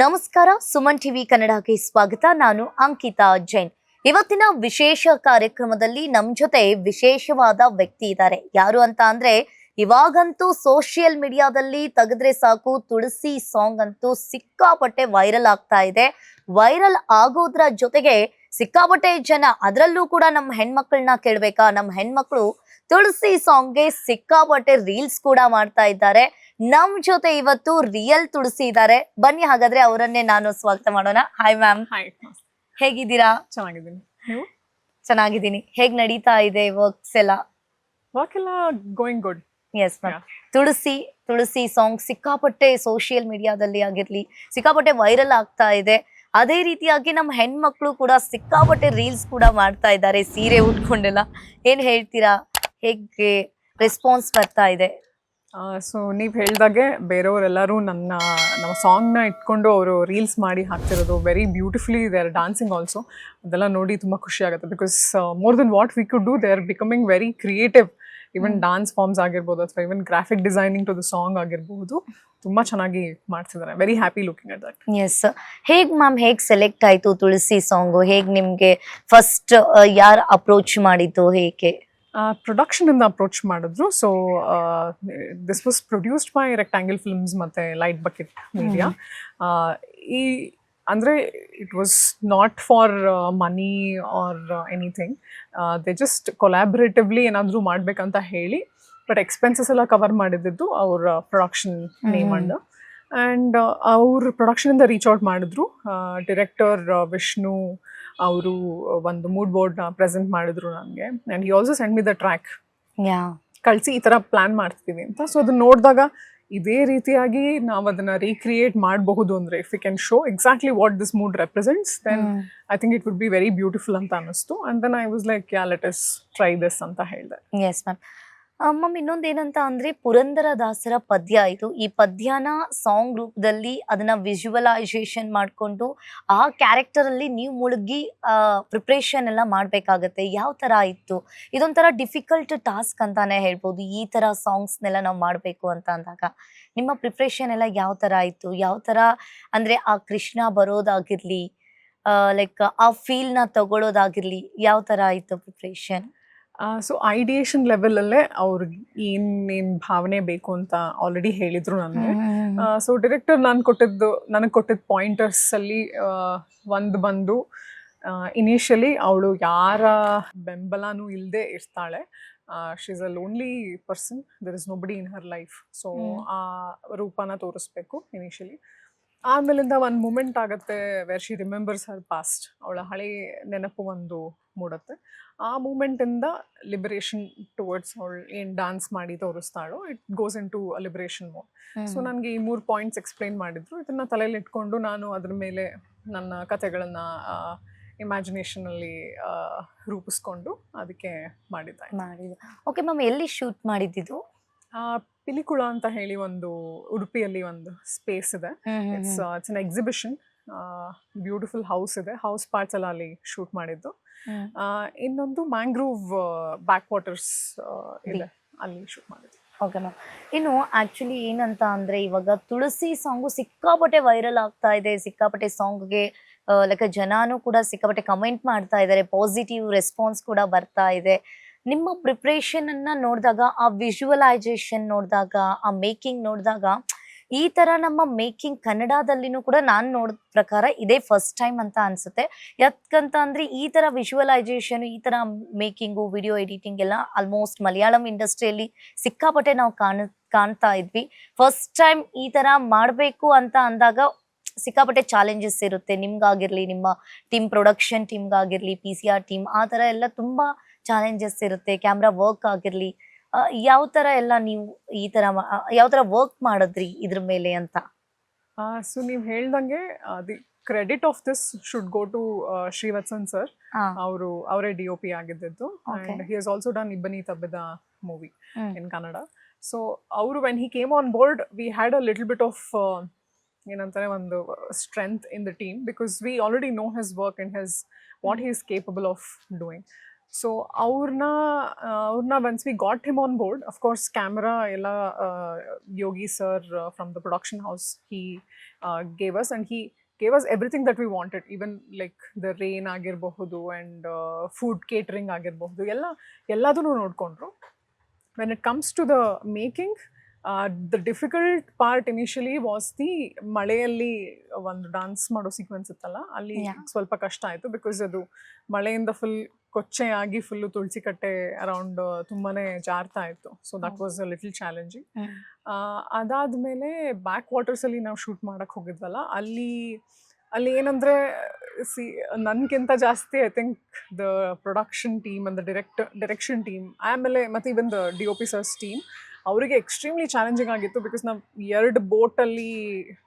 ನಮಸ್ಕಾರ, ಸುಮನ್ ಟಿವಿ ಕನ್ನಡಕ್ಕೆ ಸ್ವಾಗತ. ನಾನು ಅಂಕಿತಾ ಜೈನ್. ಇವತ್ತಿನ ವಿಶೇಷ ಕಾರ್ಯಕ್ರಮದಲ್ಲಿ ನಮ್ ಜೊತೆ ವಿಶೇಷವಾದ ವ್ಯಕ್ತಿ ಇದ್ದಾರೆ. ಯಾರು ಅಂತ ಅಂದ್ರೆ, ಇವಾಗಂತೂ ಸೋಷಿಯಲ್ ಮೀಡಿಯಾದಲ್ಲಿ ತೆಗೆದ್ರೆ ಸಾಕು ತುಳಸಿ ಸಾಂಗ್ ಅಂತೂ ಸಿಕ್ಕಾಪಟ್ಟೆ ವೈರಲ್ ಆಗ್ತಾ ಇದೆ. ವೈರಲ್ ಆಗೋದ್ರ ಜೊತೆಗೆ ಸಿಕ್ಕಾಪಟ್ಟೆ ಜನ, ಅದರಲ್ಲೂ ಕೂಡ ನಮ್ಮ ಹೆಣ್ಮಕ್ಳನ್ನ ಕೇಳ್ಬೇಕಾ, ನಮ್ಮ ಹೆಣ್ಮಕ್ಳು ತುಳಸಿ ಸಾಂಗ್ಗೆ ಸಿಕ್ಕಾಪಟ್ಟೆ ರೀಲ್ಸ್ ಕೂಡ ಮಾಡ್ತಾ ಇದ್ದಾರೆ. ನಮ್ ಜೊತೆ ಇವತ್ತು ರಿಯಲ್ ತುಳಸಿ ಇದ್ದಾರೆ. ಬನ್ನಿ ಹಾಗಾದ್ರೆ ಅವರನ್ನೇ ನಾನು ಸ್ವಾಗತ ಮಾಡೋಣ. ಹಾಯ್ ಮ್ಯಾಮ್, ಹಾಯ್, ಹೇಗಿದ್ದೀರಾ? ಚೆನ್ನಾಗಿದ್ದೀನಿ. ನೀವು? ಚೆನ್ನಾಗಿದ್ದೀನಿ. ಹೇಗ್ ನಡೀತಾ ಇದೆ ವರ್ಕ್ಸ್ ಎಲ್ಲ? ವರ್ಕ್ ಎಲ್ಲ going good. Yes ma'am. Tulasi song ಸಿಕ್ಕಾಪಟ್ಟೆ ಸೋಷಿಯಲ್ ಮೀಡಿಯಾದಲ್ಲಿ ಆಗಿರ್ಲಿ ಸಿಕ್ಕಾಪಟ್ಟೆ ವೈರಲ್ ಆಗ್ತಾ ಇದೆ. ಅದೇ ರೀತಿಯಾಗಿ ನಮ್ಮ ಹೆಣ್ಮಕ್ಳು ಕೂಡ ಸಿಕ್ಕಾಪಟ್ಟೆ ರೀಲ್ಸ್ ಕೂಡ ಮಾಡ್ತಾ ಇದ್ದಾರೆ, ಸೀರೆ ಉಟ್ಕೊಂಡೆಲ್ಲ. ಏನ್ ಹೇಳ್ತೀರಾ, ಹೇಗೆ ರೆಸ್ಪಾನ್ಸ್ ಬರ್ತಾ ಇದೆ? ಸೊ ನೀವು ಹೇಳ್ದಾಗೆ ಬೇರೆಯವರೆಲ್ಲರೂ ನಮ್ಮ ಸಾಂಗ್ನ ಇಟ್ಕೊಂಡು ಅವರು ರೀಲ್ಸ್ ಮಾಡಿ ಹಾಕ್ತಿರೋದು very beautifully they are dancing also. ಅದೆಲ್ಲ ನೋಡಿ ತುಂಬ ಖುಷಿ ಆಗುತ್ತೆ. Because more than what we could do, they are becoming very creative. Even dance forms ಆಗಿರ್ಬೋದು ಅಥವಾ even graphic designing to the song ಆಗಿರ್ಬೋದು, ತುಂಬ ಚೆನ್ನಾಗಿ ಮಾಡ್ತಿದ್ದಾರೆ. Very happy looking at that. Yes. ಹೇಗ್ ಸೆಲೆಕ್ಟ್ ಆಯ್ತು ತುಳಸಿ ಸಾಂಗು? ಹೇಗ್ ನಿಮ್ಗೆ ಫಸ್ಟ್ ಯಾರು ಅಪ್ರೋಚ್ ಮಾಡಿದ್ದು, ಹೇಗೆ? ಪ್ರೊಡಕ್ಷನಿಂದ ಅಪ್ರೋಚ್ ಮಾಡಿದ್ರು. So this was produced by rectangle films ಮತ್ತು ಲೈಟ್ ಬಕೆಟ್ ಮೀಡಿಯಾ. ಈ ಅಂದರೆ it was not for money or anything. They just collaboratively ಏನಾದರೂ ಮಾಡಬೇಕಂತ ಹೇಳಿ, ಬಟ್ ಎಕ್ಸ್ಪೆನ್ಸಸ್ ಎಲ್ಲ ಕವರ್ ಮಾಡಿದ್ದು ಅವ್ರ ಪ್ರೊಡಕ್ಷನ್ ನೇಮ್ ಅಂಡ್. ಆ್ಯಂಡ್ ಅವ್ರ ಪ್ರೊಡಕ್ಷನಿಂದ ರೀಚ್ ಔಟ್ ಮಾಡಿದ್ರು. ಡಿರೆಕ್ಟರ್ ವಿಷ್ಣು ಅವರು ಒಂದು ಮೂಡ್ ಬೋರ್ಡ್ನ ಪ್ರೆಸೆಂಟ್ ಮಾಡಿದ್ರು ನನಗೆ. And he also send me the track, ಕಳಿಸಿ ಈ ಥರ ಪ್ಲ್ಯಾನ್ ಮಾಡ್ತೀವಿ ಅಂತ. ಸೊ ಅದನ್ನ ನೋಡಿದಾಗ ಇದೇ ರೀತಿಯಾಗಿ ನಾವು ಅದನ್ನು ರೀಕ್ರಿಯೇಟ್ ಮಾಡಬಹುದು ಅಂದರೆ, if you can show exactly what this mood represents, then I think it would be very beautiful ಅಂತ ಅನ್ನಿಸ್ತು. And then I was like, yeah let us try this ಅಂತ ಹೇಳಿದೆ. Yes ma'am. ಮ್ಯಾಮ್, ಇನ್ನೊಂದೇನಂತ ಅಂದ್ರೆ, ಪುರಂದರದಾಸರ ಪದ್ಯ ಇದು. ಈ ಪದ್ಯನ ಸಾಂಗ್ ರೂಪದಲ್ಲಿ ಅದನ್ನ ವಿಜುವಲೈಸೇಷನ್ ಮಾಡಿಕೊಂಡು ಆ ಕ್ಯಾರೆಕ್ಟರ್ ಅಲ್ಲಿ ನೀವು ಮುಳುಗಿ ಪ್ರಿಪ್ರೇಷನ್ ಎಲ್ಲ ಮಾಡ್ಬೇಕಾಗತ್ತೆ. ಯಾವ ತರ ಇತ್ತು? ಇದೊಂಥರ ಡಿಫಿಕಲ್ಟ್ ಟಾಸ್ಕ್ ಅಂತಾನೆ ಹೇಳ್ಬೋದು, ಈ ತರ ಸಾಂಗ್ಸ್ನೆಲ್ಲ ನಾವು ಮಾಡಬೇಕು ಅಂತ ಅಂದಾಗ. ನಿಮ್ಮ ಪ್ರಿಪ್ರೇಷನ್ ಎಲ್ಲ ಯಾವ ತರ ಇತ್ತು? ಯಾವ ತರ ಅಂದ್ರೆ, ಆ ಕೃಷ್ಣ ಬರೋದಾಗಿರ್ಲಿ, ಲೈಕ್ ಆ ಫೀಲ್ ನ ತಗೊಳ್ಳೋದಾಗಿರ್ಲಿ, ಯಾವ ತರ ಇತ್ತು ಪ್ರಿಪ್ರೇಷನ್? ಸೊ ಐಡಿಯೇಷನ್ ಲೆವೆಲಲ್ಲೇ ಅವ್ರಿಗೆ ಏನೇನು ಭಾವನೆ ಬೇಕು ಅಂತ ಆಲ್ರೆಡಿ ಹೇಳಿದರು ನನಗೆ. ಸೊ ಡಿರೆಕ್ಟರ್ ನನಗೆ ಕೊಟ್ಟಿದ್ದ ಪಾಯಿಂಟರ್ಸಲ್ಲಿ ಒಂದು ಬಂದು, ಇನಿಷಿಯಲಿ ಅವಳು ಯಾರ ಬೆಂಬಲನೂ ಇಲ್ಲದೆ ಇರ್ತಾಳೆ. She is a lonely person, there is nobody in her life. So ಆ ರೂಪನ ತೋರಿಸ್ಬೇಕು ಇನಿಷಿಯಲಿ. ಆಮೇಲಿಂದ ಒಂದು ಮೂಮೆಂಟ್ ಆಗುತ್ತೆ where she remembers her past. ಅವಳ ಹಳೆ ನೆನಪು ಒಂದು ಮೂಡುತ್ತೆ. ಆ ಮೂಮೆಂಟಿಂದ ಲಿಬರೇಷನ್ ಟುವರ್ಡ್ಸ್ ಅವಳು ಏನು ಡಾನ್ಸ್ ಮಾಡಿ ತೋರಿಸ್ತಾಳೋ, it goes into a liberation mode. So ನನಗೆ ಈ 3 ಪಾಯಿಂಟ್ಸ್ ಎಕ್ಸ್ಪ್ಲೈನ್ ಮಾಡಿದ್ರು. ಇದನ್ನು ತಲೆಯಲ್ಲಿ ಇಟ್ಕೊಂಡು ನಾನು ಅದ್ರ ಮೇಲೆ ನನ್ನ ಕಥೆಗಳನ್ನು ಇಮ್ಯಾಜಿನೇಷನಲ್ಲಿ ರೂಪಿಸ್ಕೊಂಡು ಅದಕ್ಕೆ ಮಾಡಿದ್ದೆ. ಓಕೆ ಮ್ಯಾಮ್, ಎಲ್ಲಿ ಶೂಟ್ ಮಾಡಿದ್ದು? ಪಿಲಿಕುಳ ಅಂತ ಹೇಳಿ ಒಂದು ಉಡುಪಿಯಲ್ಲಿ ಒಂದು ಸ್ಪೇಸ್ ಇದೆ. It's an exhibition. Beautiful house ಇದೆ. ಹೌಸ್ ಪಾರ್ಟ್ಸ್ ಎಲ್ಲ ಅಲ್ಲಿ ಶೂಟ್ ಮಾಡಿದ್ದು. ಇನ್ನೊಂದು ಮ್ಯಾಂಗ್ರೋವ್ ಬ್ಯಾಕ್ ವಾಟರ್ಸ್ ಇದೆ, ಅಲ್ಲಿ ಶೂಟ್ ಮಾಡಿದ್ದು. Okay ma'am. ಇನ್ನು ಆಕ್ಚುಲಿ ಏನಂತ ಅಂದ್ರೆ, ಇವಾಗ ತುಳಸಿ ಸಾಂಗು ಸಿಕ್ಕಾಪಟ್ಟೆ ವೈರಲ್ ಆಗ್ತಾ ಇದೆ. ಸಿಕ್ಕಾಪಟ್ಟೆ ಸಾಂಗ್ಗೆ ಲೈಕ್ ಜನನೂ ಕೂಡ ಸಿಕ್ಕಾಪಟ್ಟೆ ಕಮೆಂಟ್ ಮಾಡ್ತಾ ಇದ್ದಾರೆ, ಪಾಸಿಟಿವ್ ರೆಸ್ಪಾನ್ಸ್ ಕೂಡ ಬರ್ತಾ ಇದೆ. ನಿಮ್ಮ ಪ್ರಿಪ್ರೇಷನ್ ಅನ್ನ ನೋಡಿದಾಗ, ಆ ವಿಜುವಲೈಸೇಷನ್ ನೋಡಿದಾಗ, ಆ ಮೇಕಿಂಗ್ ನೋಡಿದಾಗ, ಈ ತರ ನಮ್ಮ ಮೇಕಿಂಗ್ ಕನ್ನಡದಲ್ಲಿನೂ ಕೂಡ ನಾನು ನೋಡಿದ ಪ್ರಕಾರ ಇದೇ ಫಸ್ಟ್ ಟೈಮ್ ಅಂತ ಅನ್ಸುತ್ತೆ. ಯಾಕಂತ ಅಂದ್ರೆ, ಈ ತರ ವಿಜುವಲೈಸೇಷನ್, ಈ ತರ ಮೇಕಿಂಗು, ವಿಡಿಯೋ ಎಡಿಟಿಂಗ್ ಎಲ್ಲ ಆಲ್ಮೋಸ್ಟ್ ಮಲಯಾಳಂ ಇಂಡಸ್ಟ್ರಿಯಲ್ಲಿ ಸಿಕ್ಕಾಪಟ್ಟೆ ನಾವು ಕಾಣ್ತಾ ಇದ್ವಿ. ಫಸ್ಟ್ ಟೈಮ್ ಈ ತರ ಮಾಡಬೇಕು ಅಂತ ಅಂದಾಗ ಸಿಕ್ಕಾಪಟ್ಟೆ ಚಾಲೆಂಜಸ್ ಇರುತ್ತೆ. ನಿಮ್ಗಾಗಿರ್ಲಿ, ನಿಮ್ಮ ಟೀಮ್, ಪ್ರೊಡಕ್ಷನ್ ಟೀಮ್ಗಾಗಿರ್ಲಿ, PCR ಟೀಮ್, ಆ ತರ ಎಲ್ಲ ತುಂಬಾ ಚಾಲೆಂಜಸ್ ಇರುತ್ತೆ. ಕ್ಯಾಮ್ರಾ ವರ್ಕ್ ಆಗಿರ್ಲಿ, ಯಾವ ತರ ಎಲ್ಲ ನೀವು ಈ ತರ ಯಾವ ತರ ವರ್ಕ್ ಮಾಡಿದ್ರಿ ಇದ್ರ ಮೇಲೆ ಅಂತ? ಸೊ ನೀವು ಹೇಳ್ದಂಗೆ the credit of this should go to Srivatsan sir. ಅವರೇ DOP ಆಗಿದ್ದು. And he has also done Ibbani Tabbida movie in Kannada. So ಅವರು when he came on board, we had a little bit of ಏನಂತಾರೆ, ಒಂದು strength in the team, because we already know his work and his what he is capable of doing. So ಅವ್ರನ್ನ once we got him on board, of course camera ಎಲ್ಲ Yogi sir from the production house he gave us and he gave us everything that we wanted, even like the rain ಆಗಿರಬಹುದು and food catering ಆಗಿರಬಹುದು, ಎಲ್ಲದನ್ನು ನೋಡ್ಕೊಂಡ್ರು. When it comes to the making, the difficult part initially was the ಮಳೆಯಲ್ಲಿ ಒಂದು dance ಮಾಡೋ sequence ಇತ್ತಲ್ಲ, ಅಲ್ಲಿ ಸ್ವಲ್ಪ ಕಷ್ಟ ಆಯಿತು. ಬಿಕಾಸ್ ಅದು ಮಳೆಯಿಂದ ಫುಲ್ ಕೊಚ್ಚೆ ಆಗಿ ಫುಲ್ಲು ತುಳಸಿ ಕಟ್ಟೆ ಅರೌಂಡ್ ತುಂಬಾನೇ ಜಾರ್ತಾ ಇತ್ತು. So that was a little challenging. ಅದಾದ್ಮೇಲೆ ಬ್ಯಾಕ್ ವಾಟರ್ಸಲ್ಲಿ ನಾವು ಶೂಟ್ ಮಾಡಕ್ಕೆ ಹೋಗಿದ್ವಲ್ಲ, ಅಲ್ಲಿ ಏನಂದರೆ ನನಗಿಂತ ಜಾಸ್ತಿ I think the production team and the direction team, ಆಮೇಲೆ ಮತ್ತು even the DOP sirs team, ಅವರಿಗೆ ಎಕ್ಸ್ಟ್ರೀಮ್ಲಿ ಚಾಲೆಂಜಿಂಗ್ ಆಗಿತ್ತು. ಬಿಕಾಸ್ ನಾವು 2 ಬೋಟಲ್ಲಿ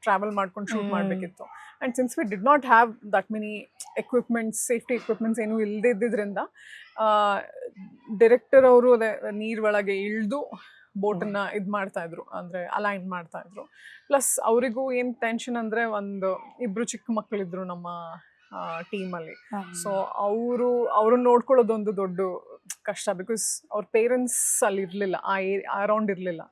ಟ್ರಾವೆಲ್ ಮಾಡ್ಕೊಂಡು ಶೂಟ್ ಮಾಡಬೇಕಿತ್ತು. And since we did not have that many equipments, safety equipments ಏನೂ ಇಲ್ಲದೇ ಇದ್ದಿದ್ದರಿಂದ ಡೈರೆಕ್ಟರ್ ಅವರು ಅದೇ ನೀರು ಒಳಗೆ ಇಳಿದು ಬೋಟನ್ನು ಇದು ಮಾಡ್ತಾಯಿದ್ರು, ಅಂದರೆ ಅಲೈನ್ ಮಾಡ್ತಾಯಿದ್ರು. ಪ್ಲಸ್ ಅವರಿಗೂ ಏನು ಟೆನ್ಷನ್ ಅಂದರೆ, ಇಬ್ಬರು ಚಿಕ್ಕ ಮಕ್ಕಳಿದ್ರು ನಮ್ಮ ಟೀಮಲ್ಲಿ. ಸೊ ಅವ್ರನ್ನ ನೋಡ್ಕೊಳ್ಳೋದೊಂದು ದೊಡ್ಡ ಕಷ್ಟ. ಬಿಕಾಸ್ ಅವ್ರ ಪೇರೆಂಟ್ಸ್ ಅಲ್ಲಿ ಇರಲಿಲ್ಲ, ಅರೌಂಡ್ ಇರಲಿಲ್ಲ.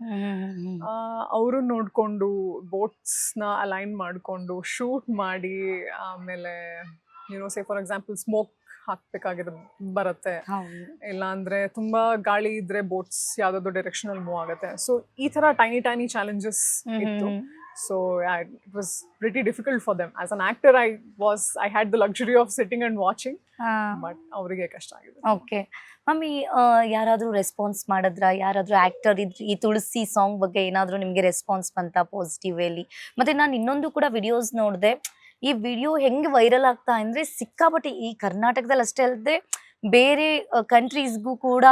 ಅವ್ರನ್ನ ನೋಡಿಕೊಂಡು ಬೋಟ್ಸ್ನ ಅಲೈನ್ ಮಾಡಿಕೊಂಡು ಶೂಟ್ ಮಾಡಿ, ಆಮೇಲೆ ಸೇ ಫಾರ್ ಎಕ್ಸಾಂಪಲ್ ಸ್ಮೋಕ್ ಬರುತ್ತೆ, ಇಲ್ಲ ಅಂದ್ರೆ ತುಂಬಾ ಗಾಳಿ ಇದ್ರೆ ಬೋಟ್ಸ್ ಯಾವ್ದಾದ್ರು ಡೈರೆಕ್ಷನ್ ಅಲ್ಲಿ ಮೂವ್ ಆಗುತ್ತೆ. ಸೊ ಈ ತರ ಟೈನಿ ಚಾಲೆಂಜಸ್ ಇತ್ತು. So it was pretty difficult for them. As an actor I had the luxury of sitting and watching, but ಅವರಿಗೆ ಕಷ್ಟ ಆಗಿದೆ. ಓಕೆ ಮಮ್ಮಿ, ಯಾರಾದ್ರೂ ರೆಸ್ಪಾನ್ಸ್ ಮಾಡಿದ್ರ? ಯಾರಾದ್ರೂ ಆಕ್ಟರ್ ಇದ್ರು ಈ ತುಳಸಿ ಸಾಂಗ್ ಬಗ್ಗೆ ಏನಾದ್ರೂ ನಿಮ್ಗೆ ರೆಸ್ಪಾನ್ಸ್ ಬಂತ ಪಾಸಿಟಿವ್ ವೇಲಿ? ಮತ್ತೆ ನಾನು ಇನ್ನೊಂದು ಕೂಡ ವಿಡಿಯೋಸ್ ನೋಡಿದೆ, ಈ ವಿಡಿಯೋ ಹೆಂಗೆ ವೈರಲ್ ಆಗ್ತಾ ಅಂದ್ರೆ ಸಿಕ್ಕಾಪಟ್ಟೆ ಈ ಕರ್ನಾಟಕದಲ್ಲಿ ಅಷ್ಟೇ ಅಲ್ಲದೆ ಬೇರೆ ಕಂಟ್ರೀಸ್ಗೂ ಕೂಡ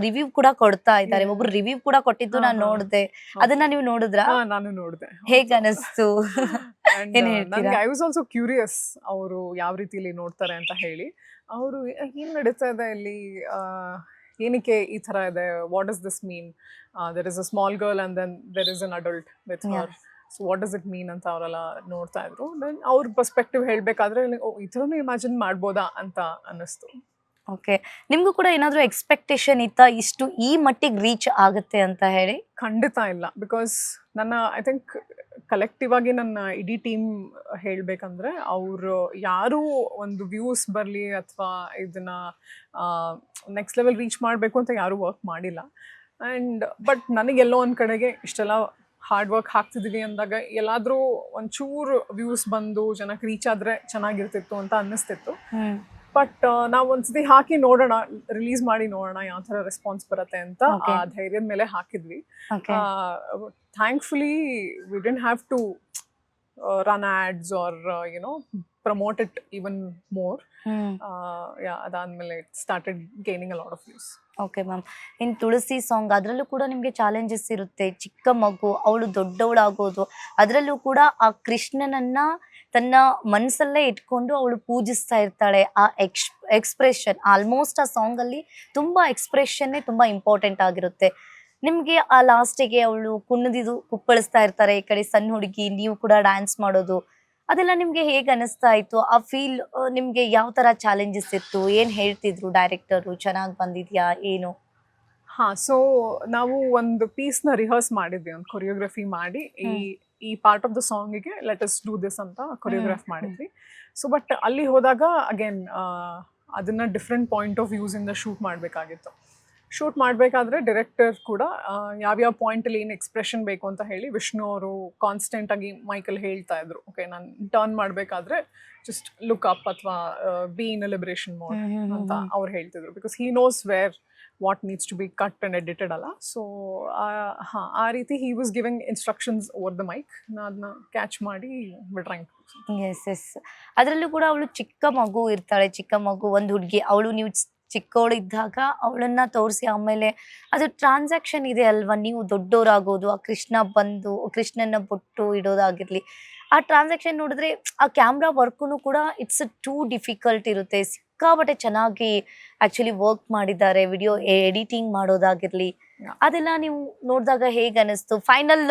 ರಿವ್ಯೂ ಕೂಡ ಕೊಡ್ತಾ ಇದ್ದಾರೆ. ಒಬ್ರು ರಿವ್ಯೂ ಕೂಡ ಕೊಟ್ಟಿದ್ದು ನಾನು ನೋಡಿದೆ. ಅದನ್ನ ನೀವು ನೋಡಿದ್ರಾ? ನಾನು ನೋಡಿದೆ. ಹೇಗೆ ಅನಿಸ್ತು? ನನಗೆ ಐ ವಾಸ್ ಆಲ್ಸೋ ಕ್ಯೂರಿಯಸ್ ಅವರು ಯಾವ ರೀತಿಯಲ್ಲಿ ನೋಡ್ತಾರೆ ಅಂತ ಹೇಳಿ. ಅವರು ಏನ್ ನಡೀತಾ ಇದೆ ಇಲ್ಲಿ, ಏನಕ್ಕೆ ಈ ತರ ಇದೆ, what does this mean, there is a small girl and then there is an adult with her, so what does it mean ಅಂತ ಅವರೆಲ್ಲ ನೋಡ್ತಾ ಇದ್ರು. ದೆನ್ ಅವ್ರ ಪರ್ಸ್ಪೆಕ್ಟಿವ್ ಹೇಳಬೇಕಾದ್ರೆ ಈ ಥರನೂ ಇಮ್ಯಾಜಿನ್ ಮಾಡ್ಬೋದಾ ಅಂತ ಅನ್ನಿಸ್ತು. ಓಕೆ, ನಿಮಗೂ ಕೂಡ ಏನಾದರೂ ಎಕ್ಸ್ಪೆಕ್ಟೇಷನ್ ಇತ್ತಾ ಇಷ್ಟು ಈ ಮಟ್ಟಿಗೆ ರೀಚ್ ಆಗುತ್ತೆ ಅಂತ ಹೇಳಿ? ಖಂಡಿತ ಇಲ್ಲ. ಬಿಕಾಸ್ ನನ್ನ ಐ ಥಿಂಕ್ ಕಲೆಕ್ಟಿವ್ ಆಗಿ ನನ್ನ ಇಡೀ ಟೀಮ್ ಹೇಳಬೇಕಂದ್ರೆ, ಅವರು ಯಾರೂ ಒಂದು ವ್ಯೂಸ್ ಬರಲಿ ಅಥವಾ ಇದನ್ನ ನೆಕ್ಸ್ಟ್ ಲೆವೆಲ್ ರೀಚ್ ಮಾಡಬೇಕು ಅಂತ ಯಾರೂ ವರ್ಕ್ ಮಾಡಿಲ್ಲ. ಆ್ಯಂಡ್ ಬಟ್ ನನಗೆಲ್ಲೋ ಒಂದು ಕಡೆಗೆ ಇಷ್ಟೆಲ್ಲ ಹಾರ್ಡ್ ವರ್ಕ್ ಹಾಕ್ತಿದ್ದೀವಿ ಅಂದಾಗ ಎಲ್ಲಾದರೂ ಒಂಚೂರು ವ್ಯೂಸ್ ಬಂದು ಜನಕ್ಕೆ ರೀಚ್ ಆದರೆ ಚೆನ್ನಾಗಿರ್ತಿತ್ತು ಅಂತ ಅನ್ನಿಸ್ತಿತ್ತು. ಬಟ್ ನಾವು ಒಂದ್ಸತಿ ಹಾಕಿ ನೋಡೋಣ, ರಿಲೀಸ್ ಮಾಡಿ ನೋಡೋಣ ಯಾವ ಥರ ರೆಸ್ಪಾನ್ಸ್ ಬರುತ್ತೆ ಅಂತ ಆ ಧೈರ್ಯದ ಮೇಲೆ ಹಾಕಿದ್ವಿ. Thankfully we didn't have to run ads or promote it even more. ಅದಾದ್ಮೇಲೆ it started gaining a lot of views. Okay ma'am, ಇನ್ ತುಳಸಿ ಸಾಂಗ್ ಅದರಲ್ಲೂ ಕೂಡ ನಿಮಗೆ ಚಾಲೆಂಜಸ್ ಇರುತ್ತೆ. ಚಿಕ್ಕ ಮಗು, ಅವಳು ದೊಡ್ಡವಳಾಗೋದು, ಅದರಲ್ಲೂ ಕೂಡ ಆ ಕೃಷ್ಣನನ್ನ ತನ್ನ ಮನಸ್ಸಲ್ಲೇ ಇಟ್ಕೊಂಡು ಅವಳು ಪೂಜಿಸ್ತಾ ಇರ್ತಾಳೆ. ಆ ಎಕ್ಸ್ಪ್ರೆಷನ್ ಆಲ್ಮೋಸ್ಟ್ ಆ ಸಾಂಗ್ ಅಲ್ಲಿ ತುಂಬಾ ಎಕ್ಸ್ಪ್ರೆಷನ್ನೇ ತುಂಬಾ ಇಂಪಾರ್ಟೆಂಟ್ ಆಗಿರುತ್ತೆ. ನಿಮ್ಗೆ ಆ ಲಾಸ್ಟಿಗೆ ಅವಳು ಕುಣಿದು ಕುಪ್ಪಳಿಸ್ತಾ ಇರ್ತಾರೆ, ಈ ಕಡೆ ಸಣ್ಣ ಹುಡುಗಿ, ನೀವು ಕೂಡ ಡ್ಯಾನ್ಸ್ ಮಾಡೋದು, ಅದೆಲ್ಲ ನಿಮ್ಗೆ ಹೇಗೆ ಅನಿಸ್ತಾ ಇತ್ತು? ಆ ಫೀಲ್ ನಿಮ್ಗೆ ಯಾವ ತರ ಚಾಲೆಂಜಸ್ ಇತ್ತು? ಏನ್ ಹೇಳ್ತಿದ್ರು ಡೈರೆಕ್ಟರು? ಚೆನ್ನಾಗಿ ಬಂದಿದ್ಯಾ ಏನು? ಸೊ ನಾವು ಒಂದು ಪೀಸ್ನ ರಿಹರ್ಸ್ ಮಾಡಿದ್ವಿ, ಒಂದು ಕೊರಿಯೋಗ್ರಫಿ ಮಾಡಿ ಈ ಪಾರ್ಟ್ ಆಫ್ ದ ಸಾಂಗಿಗೆ ಲೆಟ್ ಅಸ್ ಡೂ ದಿಸ್ ಅಂತ ಕೊರಿಯೋಗ್ರಾಫ್ ಮಾಡಿದ್ವಿ. ಸೊ ಬಟ್ ಅಲ್ಲಿ ಹೋದಾಗ ಅಗೇನ್ ಅದನ್ನ ಡಿಫ್ರೆಂಟ್ ಪಾಯಿಂಟ್ ಆಫ್ ವ್ಯೂಸ್ ಇಂದ ಶೂಟ್ ಮಾಡಬೇಕಾಗಿತ್ತು. ಶೂಟ್ ಮಾಡಬೇಕಾದ್ರೆ ಡೈರೆಕ್ಟರ್ ಕೂಡ ಯಾವ್ಯಾವ ಪಾಯಿಂಟಲ್ಲಿ ಏನು ಎಕ್ಸ್ಪ್ರೆಷನ್ ಬೇಕು ಅಂತ ಹೇಳಿ ವಿಷ್ಣು ಅವರು ಕಾನ್ಸ್ಟೆಂಟ್ ಆಗಿ ಮೈಕಲ್ಲಿ ಹೇಳ್ತಾ ಇದ್ರು. ಓಕೆ, ನಾನು ಟರ್ನ್ ಮಾಡಬೇಕಾದ್ರೆ ಜಸ್ಟ್ ಲುಕ್ ಅಪ್ ಅಥವಾ be in a liberation mode ಅಂತ ಅವ್ರು ಹೇಳ್ತಿದ್ರು. Because he knows where what needs to be cut and edited ಅಲ್ಲ. ಸೊ ಆ ರೀತಿ he was giving instructions over the mic. ನಾನು ಅದನ್ನ ಕ್ಯಾಚ್ ಮಾಡಿ ಬಿಟ್ರಂಗ್. ಎಸ್ ಅದರಲ್ಲೂ ಕೂಡ ಅವಳು ಚಿಕ್ಕ ಮಗು ಇರ್ತಾಳೆ, ಚಿಕ್ಕ ಮಗು, ಒಂದು ಹುಡುಗಿ, ಅವಳು ನೀವು ಚಿಕ್ಕವಳು ಇದ್ದಾಗ ಅವಳನ್ನ ತೋರಿಸಿ ಆಮೇಲೆ ಅದು ಟ್ರಾನ್ಸಾಕ್ಷನ್ ಇದೆ ಅಲ್ವಾ, ನೀವು ದೊಡ್ಡವರಾಗೋದು, ಆ ಕೃಷ್ಣ ಬಂದು ಕೃಷ್ಣನ ಬೊಟ್ಟು ಇಡೋದಾಗಿರ್ಲಿ, ಆ ಟ್ರಾನ್ಸಾಕ್ಷನ್ ನೋಡಿದ್ರೆ ಆ ಕ್ಯಾಮ್ರಾ ವರ್ಕು ಕೂಡ ಇಟ್ಸ್ ಟೂ ಡಿಫಿಕಲ್ಟ್ ಇರುತ್ತೆ. ಸಿಕ್ಕಾಪಟ್ಟೆ ಚೆನ್ನಾಗಿ ಆಕ್ಚುಲಿ ವರ್ಕ್ ಮಾಡಿದ್ದಾರೆ. ವಿಡಿಯೋ ಎಡಿಟಿಂಗ್ ಮಾಡೋದಾಗಿರ್ಲಿ, ಅದೆಲ್ಲ ನೀವು ನೋಡಿದಾಗ ಹೇಗೆ ಅನಿಸ್ತು? ಫೈನಲ್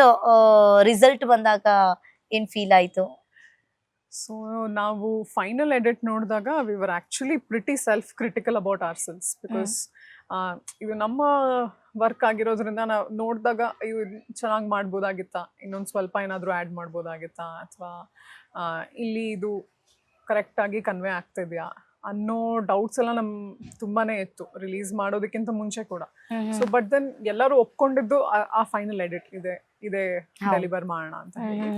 ರಿಸಲ್ಟ್ ಬಂದಾಗ ಏನ್ ಫೀಲ್ ಆಯ್ತು? ಸೊ ನಾವು ಫೈನಲ್ ಎಡಿಟ್ ನೋಡಿದಾಗ we were actually pretty self critical about our selves because ಇದು ನಮ್ಮ ವರ್ಕ್ ಆಗಿರೋದ್ರಿಂದ ನಾವು ನೋಡಿದಾಗ ಇವು ಚೆನ್ನಾಗಿ ಮಾಡ್ಬೋದಾಗಿತ್ತಾ, ಇನ್ನೊಂದು ಸ್ವಲ್ಪ ಏನಾದರೂ ಆ್ಯಡ್ ಮಾಡ್ಬೋದಾಗಿತ್ತಾ, ಅಥವಾ ಇಲ್ಲಿ ಇದು ಕರೆಕ್ಟಾಗಿ ಕನ್ವೆ ಆಗ್ತಿದೆಯಾ ಅನ್ನೋ ಡೌಟ್ಸ್ ಎಲ್ಲ ತುಂಬಾ ಇತ್ತು ರಿಲೀಸ್ ಮಾಡೋದಕ್ಕಿಂತ ಮುಂಚೆ ಕೂಡ. ಸೊ ಬಟ್ ದೆನ್ ಎಲ್ಲರೂ ಒಪ್ಕೊಂಡಿದ್ದು ಆ ಫೈನಲ್ ಎಡಿಟ್ ಇದೆ ಡೆಲಿವರ್ ಮಾಡೋಣ ಅಂತ ಹೇಳಿ.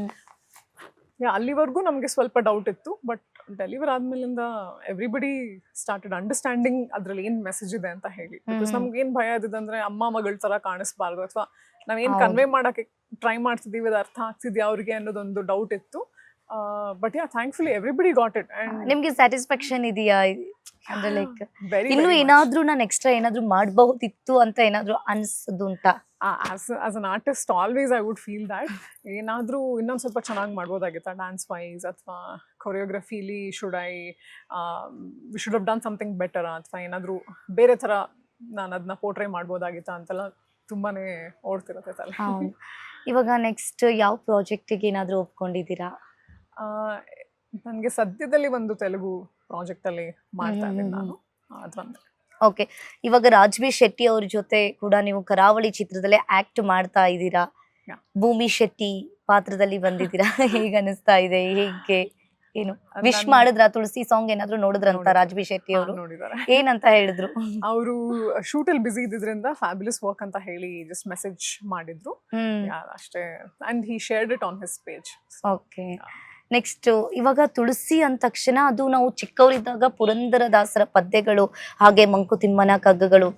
ಅಲ್ಲಿವರೆಗೂ ನಮಗೆ ಸ್ವಲ್ಪ ಡೌಟ್ ಇತ್ತು, ಬಟ್ ಡೆಲಿವರ್ ಆದ್ಮೇಲಿಂದ ಎವ್ರಿಬಡಿ ಸ್ಟಾರ್ಟೆಡ್ ಅಂಡರ್ಸ್ಟ್ಯಾಂಡಿಂಗ್ ಅದ್ರಲ್ಲಿ ಏನ್ ಮೆಸೇಜ್ ಇದೆ ಅಂತ ಹೇಳಿ. ಬಿಕಾಸ್ ನಮ್ಗೆ ಏನ್ ಭಯ ಇದ್ದಿದೆ ಅಂದ್ರೆ ಅಮ್ಮ ಮಗಳ ತರ ಕಾಣಿಸ್ಬಾರ್ದು, ಅಥವಾ ನಾವೇನ್ ಕನ್ವೆ ಮಾಡಕ್ಕೆ ಟ್ರೈ ಮಾಡ್ತಿದೀವಿ ಅದು ಅರ್ಥ ಆಗ್ತಿದ್ಯಾ ಅವ್ರಿಗೆ ಅನ್ನೋದೊಂದು ಡೌಟ್ ಇತ್ತು. But thankfully everybody got it. And ನಿಮ್ಗೆ ಸ್ಯಾಟಿಸ್ಫ್ಯಾಕ್ಷನ್ ಇದೆಯಾ ಅಂದ್ರೆ ಲೈಕ್ ವೆರಿ ಇನ್ನು ಏನಾದ್ರೂ ನಾನು ಎಕ್ಸ್ಟ್ರಾ ಏನಾದ್ರೂ ಮಾಡಬಹುದಿತ್ತು ಅಂತ ಏನಾದ್ರೂ ಅನ್ಸದುಂಟಾ? As an artist always I would feel that ಏನಾದರೂ ಇನ್ನೊಂದು ಸ್ವಲ್ಪ ಚೆನ್ನಾಗಿ ಮಾಡ್ಬೋದಾಗಿತ್ತಾ ಡ್ಯಾನ್ಸ್ ವೈಸ್, ಅಥವಾ ಕೊರಿಯೋಗ್ರಫಿಲಿ we should have done something better, ಅಥವಾ ಏನಾದರೂ ಬೇರೆ ಥರ ನಾನು ಅದನ್ನ ಪೋರ್ಟ್ರೇ ಮಾಡ್ಬೋದಾಗಿತ್ತಾ ಅಂತೆಲ್ಲ ತುಂಬಾನೇ ಓಡ್ತಿರುತ್ತೆ ತಲೆ. ಇವಾಗ ನೆಕ್ಸ್ಟ್ ಯಾವ ಪ್ರಾಜೆಕ್ಟಿಗೆ ಏನಾದರೂ ಒಪ್ಕೊಂಡಿದ್ದೀರಾ? ನನಗೆ ಸದ್ಯದಲ್ಲಿ ಒಂದು ತೆಲುಗು ಪ್ರಾಜೆಕ್ಟಲ್ಲಿ ಮಾಡ್ತಾ ಇದ್ದೀನಿ ನಾನು, ಅದೊಂದು. ಓಕೆ, ಇವಾಗ ರಾಜ್ಬೀರ್ ಶೆಟ್ಟಿ ಅವ್ರ ಜೊತೆ ಕೂಡ ನೀವು ಕರಾವಳಿ ಚಿತ್ರದಲ್ಲೇ ಆಕ್ಟ್ ಮಾಡ್ತಾ ಇದ್ದೀರಾ. ಭೂಮಿ ಶೆಟ್ಟಿ ಪಾತ್ರದಲ್ಲಿ ಬಂದಿದ್ದೀರಾ. ಹೇಗೆ ಅನಿಸ್ತಾ ಇದೆ? ಹೇಗೆ ಏನು ವಿಶ್ ಮಾಡಿದ್ರ? ತುಳಸಿ ಸಾಂಗ್ ಏನಾದ್ರು ನೋಡಿದ್ರಂತ ರಾಜ್ಬೀರ್ ಶೆಟ್ಟಿ ಅವರು? ನೋಡಿದ್ದಾರೆ. ಏನಂತ ಹೇಳಿದ್ರು? ಅವರು ಶೂಟಲ್ಲಿ ಬಿಸಿ ಇದ್ದಿದ್ರಿಂದ ಫ್ಯಾಬ್ಯುಲಸ್ ವರ್ಕ್ ಅಂತ ಹೇಳಿ ಜಸ್ಟ್ ಮೆಸೇಜ್ ಮಾಡಿದ್ರು ಅಷ್ಟೇ. And he shared it on his page. Okay, next ಇವಾಗ ತುಳಸಿ ಅಂದ ತಕ್ಷಣ ಅದು ನಾವು ಚಿಕ್ಕವರಿದ್ದಾಗ ಪುರಂದರದಾಸರ ಪದ್ಯಗಳು, ಹಾಗೆ ಮಂಕುತಿಮ್ಮನ ಕಗ್ಗಗಳು,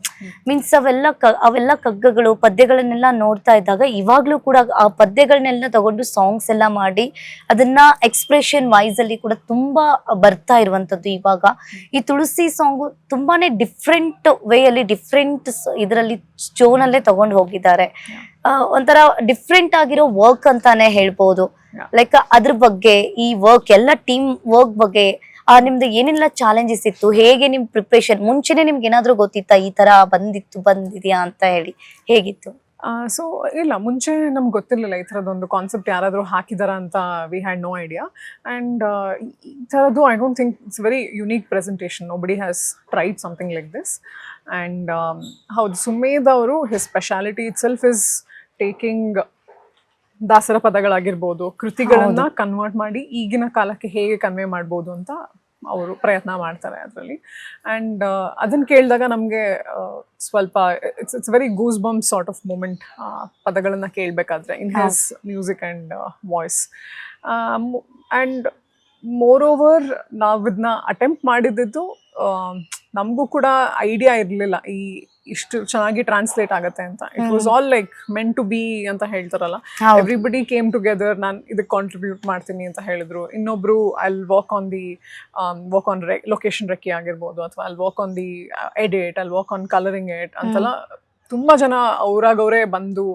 ಮೀನ್ಸ್ ಅವೆಲ್ಲ ಕಗ್ಗಗಳು ಪದ್ಯಗಳನ್ನೆಲ್ಲ ನೋಡ್ತಾ ಇದ್ದಾಗ ಇವಾಗ್ಲೂ ಕೂಡ ಆ ಪದ್ಯಗಳನ್ನೆಲ್ಲ ತಗೊಂಡು ಸಾಂಗ್ಸ್ ಎಲ್ಲ ಮಾಡಿ ಅದನ್ನ ಎಕ್ಸ್ಪ್ರೆಷನ್ ವೈಸ್ ಅಲ್ಲಿ ಕೂಡ ತುಂಬಾ ಬರ್ತಾ ಇರುವಂತದ್ದು. ಇವಾಗ ಈ ತುಳಸಿ ಸಾಂಗು ತುಂಬಾನೇ ಡಿಫ್ರೆಂಟ್ ವೇ ಅಲ್ಲಿ ಡಿಫ್ರೆಂಟ್ ಇದರಲ್ಲಿ ಸ್ಟೋನಲ್ಲೇ ತಗೊಂಡು ಹೋಗಿದ್ದಾರೆ. ಒಂಥರ ಡಿಫ್ರೆಂಟ್ ಆಗಿರೋ ವರ್ಕ್ ಅಂತಾನೆ ಹೇಳ್ಬೋದು. ಲೈಕ್ ಅದ್ರ ಬಗ್ಗೆ, ಈ ವರ್ಕ್ ಎಲ್ಲ ಟೀಮ್ ವರ್ಕ್ ಬಗ್ಗೆ ನಿಮ್ದು ಏನೆಲ್ಲ ಚಾಲೆಂಜಸ್ ಇತ್ತು? ಹೇಗೆ ನಿಮ್ ಪ್ರಿಪ್ರೇಷನ್ ಮುಂಚೆನೆ ನಿಮ್ಗೆ ಏನಾದ್ರು ಗೊತ್ತಿತ್ತಾ ಈ ತರ ಬಂದಿದ್ಯಾ ಅಂತ ಹೇಳಿ? ಹೇಗಿತ್ತು? ಸೊ ಇಲ್ಲ, ಮುಂಚೆ ನಮ್ಗೆ ಗೊತ್ತಿರಲಿಲ್ಲ ಈ ಥರದೊಂದು ಕಾನ್ಸೆಪ್ಟ್ ಯಾರಾದರೂ ಹಾಕಿದಾರ ಅಂತ. We had no idea. And ಈ ಥರದ್ದು I don't think it's very unique presentation. Nobody has tried something like this. And ಹೌದು, ಸುಮೇಧ್ ಅವರು his speciality itself is taking ದಾಸರ ಪದಗಳಾಗಿರ್ಬೋದು, ಕೃತಿಗಳನ್ನ ಕನ್ವರ್ಟ್ ಮಾಡಿ ಈಗಿನ ಕಾಲಕ್ಕೆ ಹೇಗೆ ಕನ್ವೆ ಮಾಡ್ಬೋದು ಅಂತ ಅವರು ಪ್ರಯತ್ನ ಮಾಡ್ತಾರೆ ಅದರಲ್ಲಿ. ಆ್ಯಂಡ್ ಅದನ್ನು ಕೇಳಿದಾಗ ನಮಗೆ ಸ್ವಲ್ಪ it's very goose bump sort of moment ಪದಗಳನ್ನು ಕೇಳಬೇಕಾದ್ರೆ in his music and voice. And moreover ನಾವು ಇದನ್ನ ಅಟೆಂಪ್ಟ್ ಮಾಡಿದ್ದು ನಮಗೂ ಕೂಡ ಐಡಿಯಾ ಇರಲಿಲ್ಲ ಇಷ್ಟು ಚೆನ್ನಾಗಿ ಟ್ರಾನ್ಸ್ಲೇಟ್ ಆಗತ್ತೆ ಅಂತ. It was all like meant to be ಅಂತ ಹೇಳ್ತಾರಲ್ಲ, ಎವ್ರಿಬಡಿ ಕೇಮ್ ಟುಗೆದರ್. ನಾನು ಇದಕ್ಕೆ ಕಾಂಟ್ರಿಬ್ಯೂಟ್ ಮಾಡ್ತೀನಿ ಅಂತ ಹೇಳಿದ್ರು. ಇನ್ನೊಬ್ರು ಐಲ್ ವರ್ಕ್ ಆನ್ ಲೊಕೇಶನ್ ರೆಕ್ಕಿ ಆಗಿರ್ಬೋದು, ಅಥವಾ I'll work on the edit, I'll work on colouring it ಅಂತೆಲ್ಲ ತುಂಬಾ ಜನ ಅವ್ರಾಗವ್ರೇ ಬಂದು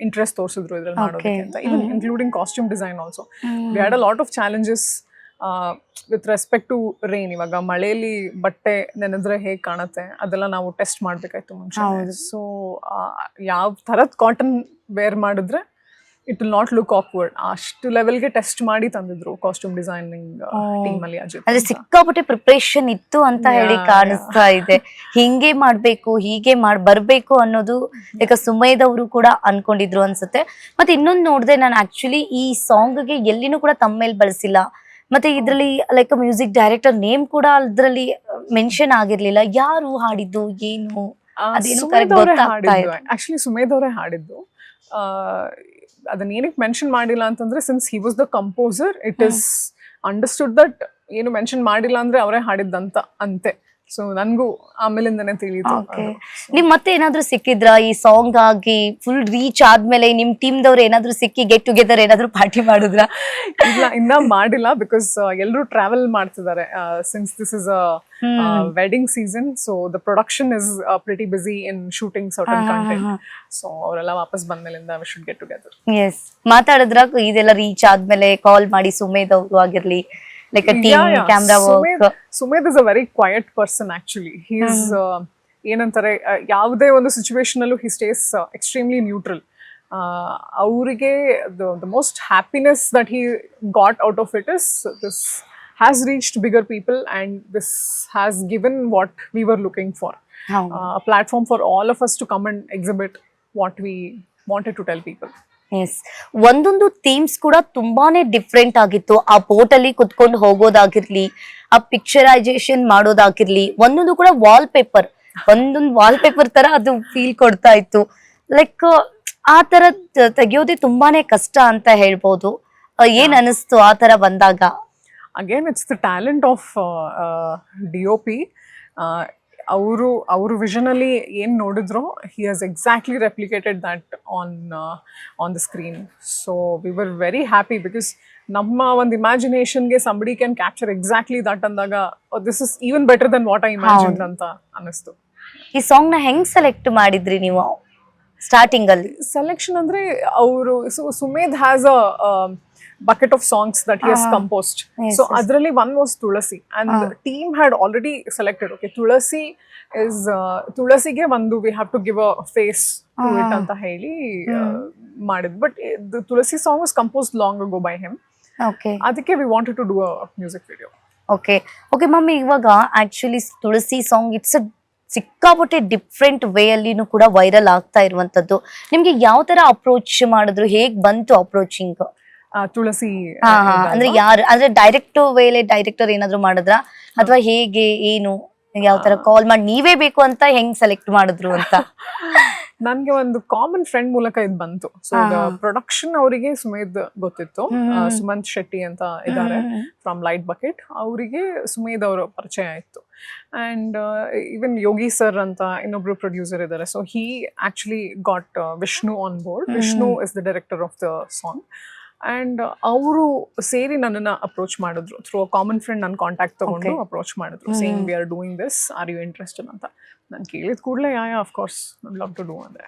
ಇಂಟ್ರೆಸ್ಟ್ ತೋರಿಸಿದ್ರು ಇದ್ರಲ್ಲಿ ಮಾಡೋದಕ್ಕೆ ಅಂತ. Even including costume design also. We had a lot of challenges with respect to rain. ಇವಾಗ ಮಳೆಯಲ್ಲಿ ಬಟ್ಟೆ ನೆನೆದ್ರೆ ಹೇಗೆ ಕಾಣುತ್ತೆ ಅದೆಲ್ಲ ನಾವು ಟೆಸ್ಟ್ ಮಾಡಬೇಕಾಯ್ತು ಮುಂಚೆ. ಸೊ ಯಾವ ಥರದ ಕಾಟನ್ ವೇರ್ ಮಾಡಿದ್ರೆ it will not look awkward, ಅಷ್ಟು ಲೆವೆಲ್ಗೆ ಟೆಸ್ಟ್ ಮಾಡಿ ತಂದಿದ್ರು ಕಾಸ್ಟ್ಯೂಮ್ ಡಿಸೈನಿಂಗ್ ಟೀಮ್ ಅಲ್ಲಿ. ಅದೇ ಸಿಕ್ಕಾಪಟ್ಟೆ ಪ್ರಿಪ್ರೇಷನ್ ಇತ್ತು ಅಂತ ಹೇಳಿ ಕಾಣಿಸ್ತಾ ಇದೆ. ಹಿಂಗೆ ಮಾಡ್ಬೇಕು, ಹೀಗೆ ಬರ್ಬೇಕು ಅನ್ನೋದು ಈಗ ಸುಮೇಧ್ ಅವರು ಕೂಡ ಅನ್ಕೊಂಡಿದ್ರು ಅನ್ಸುತ್ತೆ. ಮತ್ತೆ ಇನ್ನೊಂದು ನೋಡಿದೆ ನಾನು, ಆಕ್ಚುಲಿ ಈ ಸಾಂಗ್ಗೆ ಎಲ್ಲಿನೂ ಕೂಡ ತಮ್ಮೇಲ್ ಬಳಸಿಲ್ಲ. ಮತ್ತೆ ಇದ್ರಲ್ಲಿ ಲೈಕ್ ಮ್ಯೂಸಿಕ್ ಡೈರೆಕ್ಟರ್ ನೇಮ್ ಕೂಡ ಅದ್ರಲ್ಲಿ ಮೆನ್ಷನ್ ಆಗಿರ್ಲಿಲ್ಲ. ಯಾರು ಹಾಡಿದ್ದು, ಏನು ಅದೇನು ಆಕ್ಚುಲಿ ಸುಮೇಧ್ ಅವರೇ ಹಾಡಿದ್ದು. ಅದನ್ನ ಏನಕ್ಕೆ ಮೆನ್ಷನ್ ಮಾಡಿಲ್ಲ ಅಂತಂದ್ರೆ, since he was the composer, it is understood that ಏನು ಮೆನ್ಷನ್ ಮಾಡಿಲ್ಲ ಅಂದ್ರೆ ಅವರೇ ಹಾಡಿದ್ದಂತ ಅಂತೆ. ಸೊ ನನ್ಗೂ ಆಮೇಲಿಂದನೇ ತಿಳಿಯಿತು. ನಿಮ್ ಮತ್ತೆ ಏನಾದ್ರು ಸಿಕ್ಕಿದ್ರ ಈ ಸಾಂಗ್ ಆಗಿ ಫುಲ್ ರೀಚ್ ಆದ್ಮೇಲೆ ನಿಮ್ ಟೀಮ್ ದವ್ರು ಏನಾದ್ರು ಸಿಕ್ಕಿ ಗೆಟ್ ಟುಗೆದರ್ ಏನಾದ್ರು ಪಾರ್ಟಿ ಮಾಡಿದ್ರ? ಇಲ್ಲ, ಇನ್ನ ಮಾಡಿಲ್ಲ. ಬಿಕಾಸ್ ಎಲ್ಲರೂ ಟ್ರಾವೆಲ್ ಮಾಡ್ತಿದ್ದಾರೆ since this is a wedding season. So the production is pretty busy in shooting certain content. So ಅವರೆಲ್ಲ ವಾಪಸ್ ಬಂದ್ಮೇಲಿಂದ we should get together. Yes, ಮಾತಾಡಿದ್ರ ಇದೆಲ್ಲ ರೀಚ್ ಆದ್ಮೇಲೆ ಕಾಲ್ ಮಾಡಿ ಸುಮೇಧ್ ಅವರು ಆಗಿರ್ಲಿ, like a team camera work? Sumedh is a very quiet person actually. He is ಏನಂತಾರೆ, ಯಾವುದೇ ಒಂದು ಸಿಚುವೇಶನ್ ಅಲ್ಲೂ he stays extremely neutral. ಅವರಿಗೆ the most happiness that he got out of it is this has reached bigger people and this has given what we were looking for. A platform for all of us to come and exhibit what we wanted to tell people. Yes, ಒಂದೊಂದು themes ಕೂಡ ತುಂಬಾನೇ different ಆಗಿತ್ತು. ಆ boat ಅಲ್ಲಿ ಕುತ್ಕೊಂಡು ಹೋಗೋದಾಗಿರ್ಲಿ, ಆ picturisation ಮಾಡೋದಾಗಿರ್ಲಿ, ಒಂದೊಂದು ಕೂಡ ಒಂದೊಂದು ವಾಲ್ ಪೇಪರ್ ತರ ಅದು ಫೀಲ್ ಕೊಡ್ತಾ ಇತ್ತು. ಲೈಕ್ ಆ ತರ ತೆಗಿಯೋದೇ ತುಂಬಾನೇ ಕಷ್ಟ ಅಂತ ಹೇಳ್ಬೋದು. ಏನ್ ಅನಿಸ್ತು ಆ ತರ ಬಂದಾಗ? Again, it's the talent of DOP. ಅವರು ವಿಷನಲ್ಲಿ ಏನು ನೋಡಿದ್ರು, he has exactly replicated that on the screen. So we were very happy because ನಮ್ಮ ಒಂದು ಇಮ್ಯಾಜಿನೇಷನ್ಗೆ somebody can capture exactly that ಅಂದಾಗ this is even better than what I imagined ಅಂತ ಅನ್ನಿಸ್ತು. ಈ song ನ ಹೆಂಗ್ ಸೆಲೆಕ್ಟ್ ಮಾಡಿದ್ರಿ ನೀವು ಸ್ಟಾರ್ಟಿಂಗ್ ಅಲ್ಲಿ? ಸೆಲೆಕ್ಷನ್ ಅಂದ್ರೆ ಅವರು Sumedh has a bucket of songs that he has composed. So adralli one was Tulasi and the team had already selected, okay, Tulasi ge vandu we have to give a face to it anta heli madid, but the Tulasi song was composed long ago by him. Okay, adike we wanted to do a music video. Okay mummy, ಇವಾಗ actually Tulasi song it's ಸಿಕ್ಕಾಪಟ್ಟೆ different way ಅಲ್ಲಿನೂ ಕೂಡ viral ಆಗ್ತಾ ಇರುವಂತದ್ದು. ನಿಮ್ಗೆ ಯಾವ ತರ approach ಮಾಡಿದ್ರು, ಹೇಗ್ ಬಂತು ಅಪ್ರೋಚಿಂಗ್? ತುಳಸಿ ಅಂದ್ರೆ ಯಾರು, ಅಂದ್ರೆ ಡೈರೆಕ್ಟರ್ ಏನಾದ್ರು ಮಾಡಿದ್ರ ಅಥವಾ ಹೇಗೆ, ಏನು, ಯಾವ ತರ ಕಾಲ್ ಮಾಡಿ ನೀವೇ ಬೇಕು ಅಂತ ಹೆಂಗ್ ಸೆಲೆಕ್ಟ್ ಮಾಡಿದ್ರು ಅಂತ? ನನ್ಗೆ ಒಂದು ಕಾಮನ್ ಫ್ರೆಂಡ್ ಮೂಲಕ ಇದು ಬಂತು. ಸೊ ಪ್ರೊಡಕ್ಷನ್ ಅವರಿಗೆ ಸುಮೇಧ್ ಗೊತ್ತಿತ್ತು, ಸುಮಂತ್ ಶೆಟ್ಟಿ ಅಂತ ಇದ್ದಾರೆ ಫ್ರಮ್ ಲೈಟ್ ಬಕೆಟ್, ಅವರಿಗೆ ಸುಮೇಧ್ ಅವರ ಪರಿಚಯ ಇತ್ತು. ಅಂಡ್ ಈವನ್ ಯೋಗಿ ಸರ್ ಅಂತ ಇನ್ನೊಬ್ರು ಪ್ರೊಡ್ಯೂಸರ್ ಇದ್ದಾರೆ. So he actually got Vishnu on board. Vishnu is the director of the song. And ಅವರು ಸೇರಿ ನನ್ನನ್ನು ಅಪ್ರೋಚ್ ಮಾಡಿದ್ರು ಥ್ರೂ ಅ ಕಾಮನ್ ಫ್ರೆಂಡ್. ನನ್ನ ಕಾಂಟ್ಯಾಕ್ಟ್ ತಗೊಂಡು ಅಪ್ರೋಚ್ ಮಾಡಿದ್ರು, saying we are doing this, are you interested ಅಂತ. ನಾನು ಕೇಳಿದ ಕೂಡಲೇ of course I love to do ಅಂದ್ರೆ.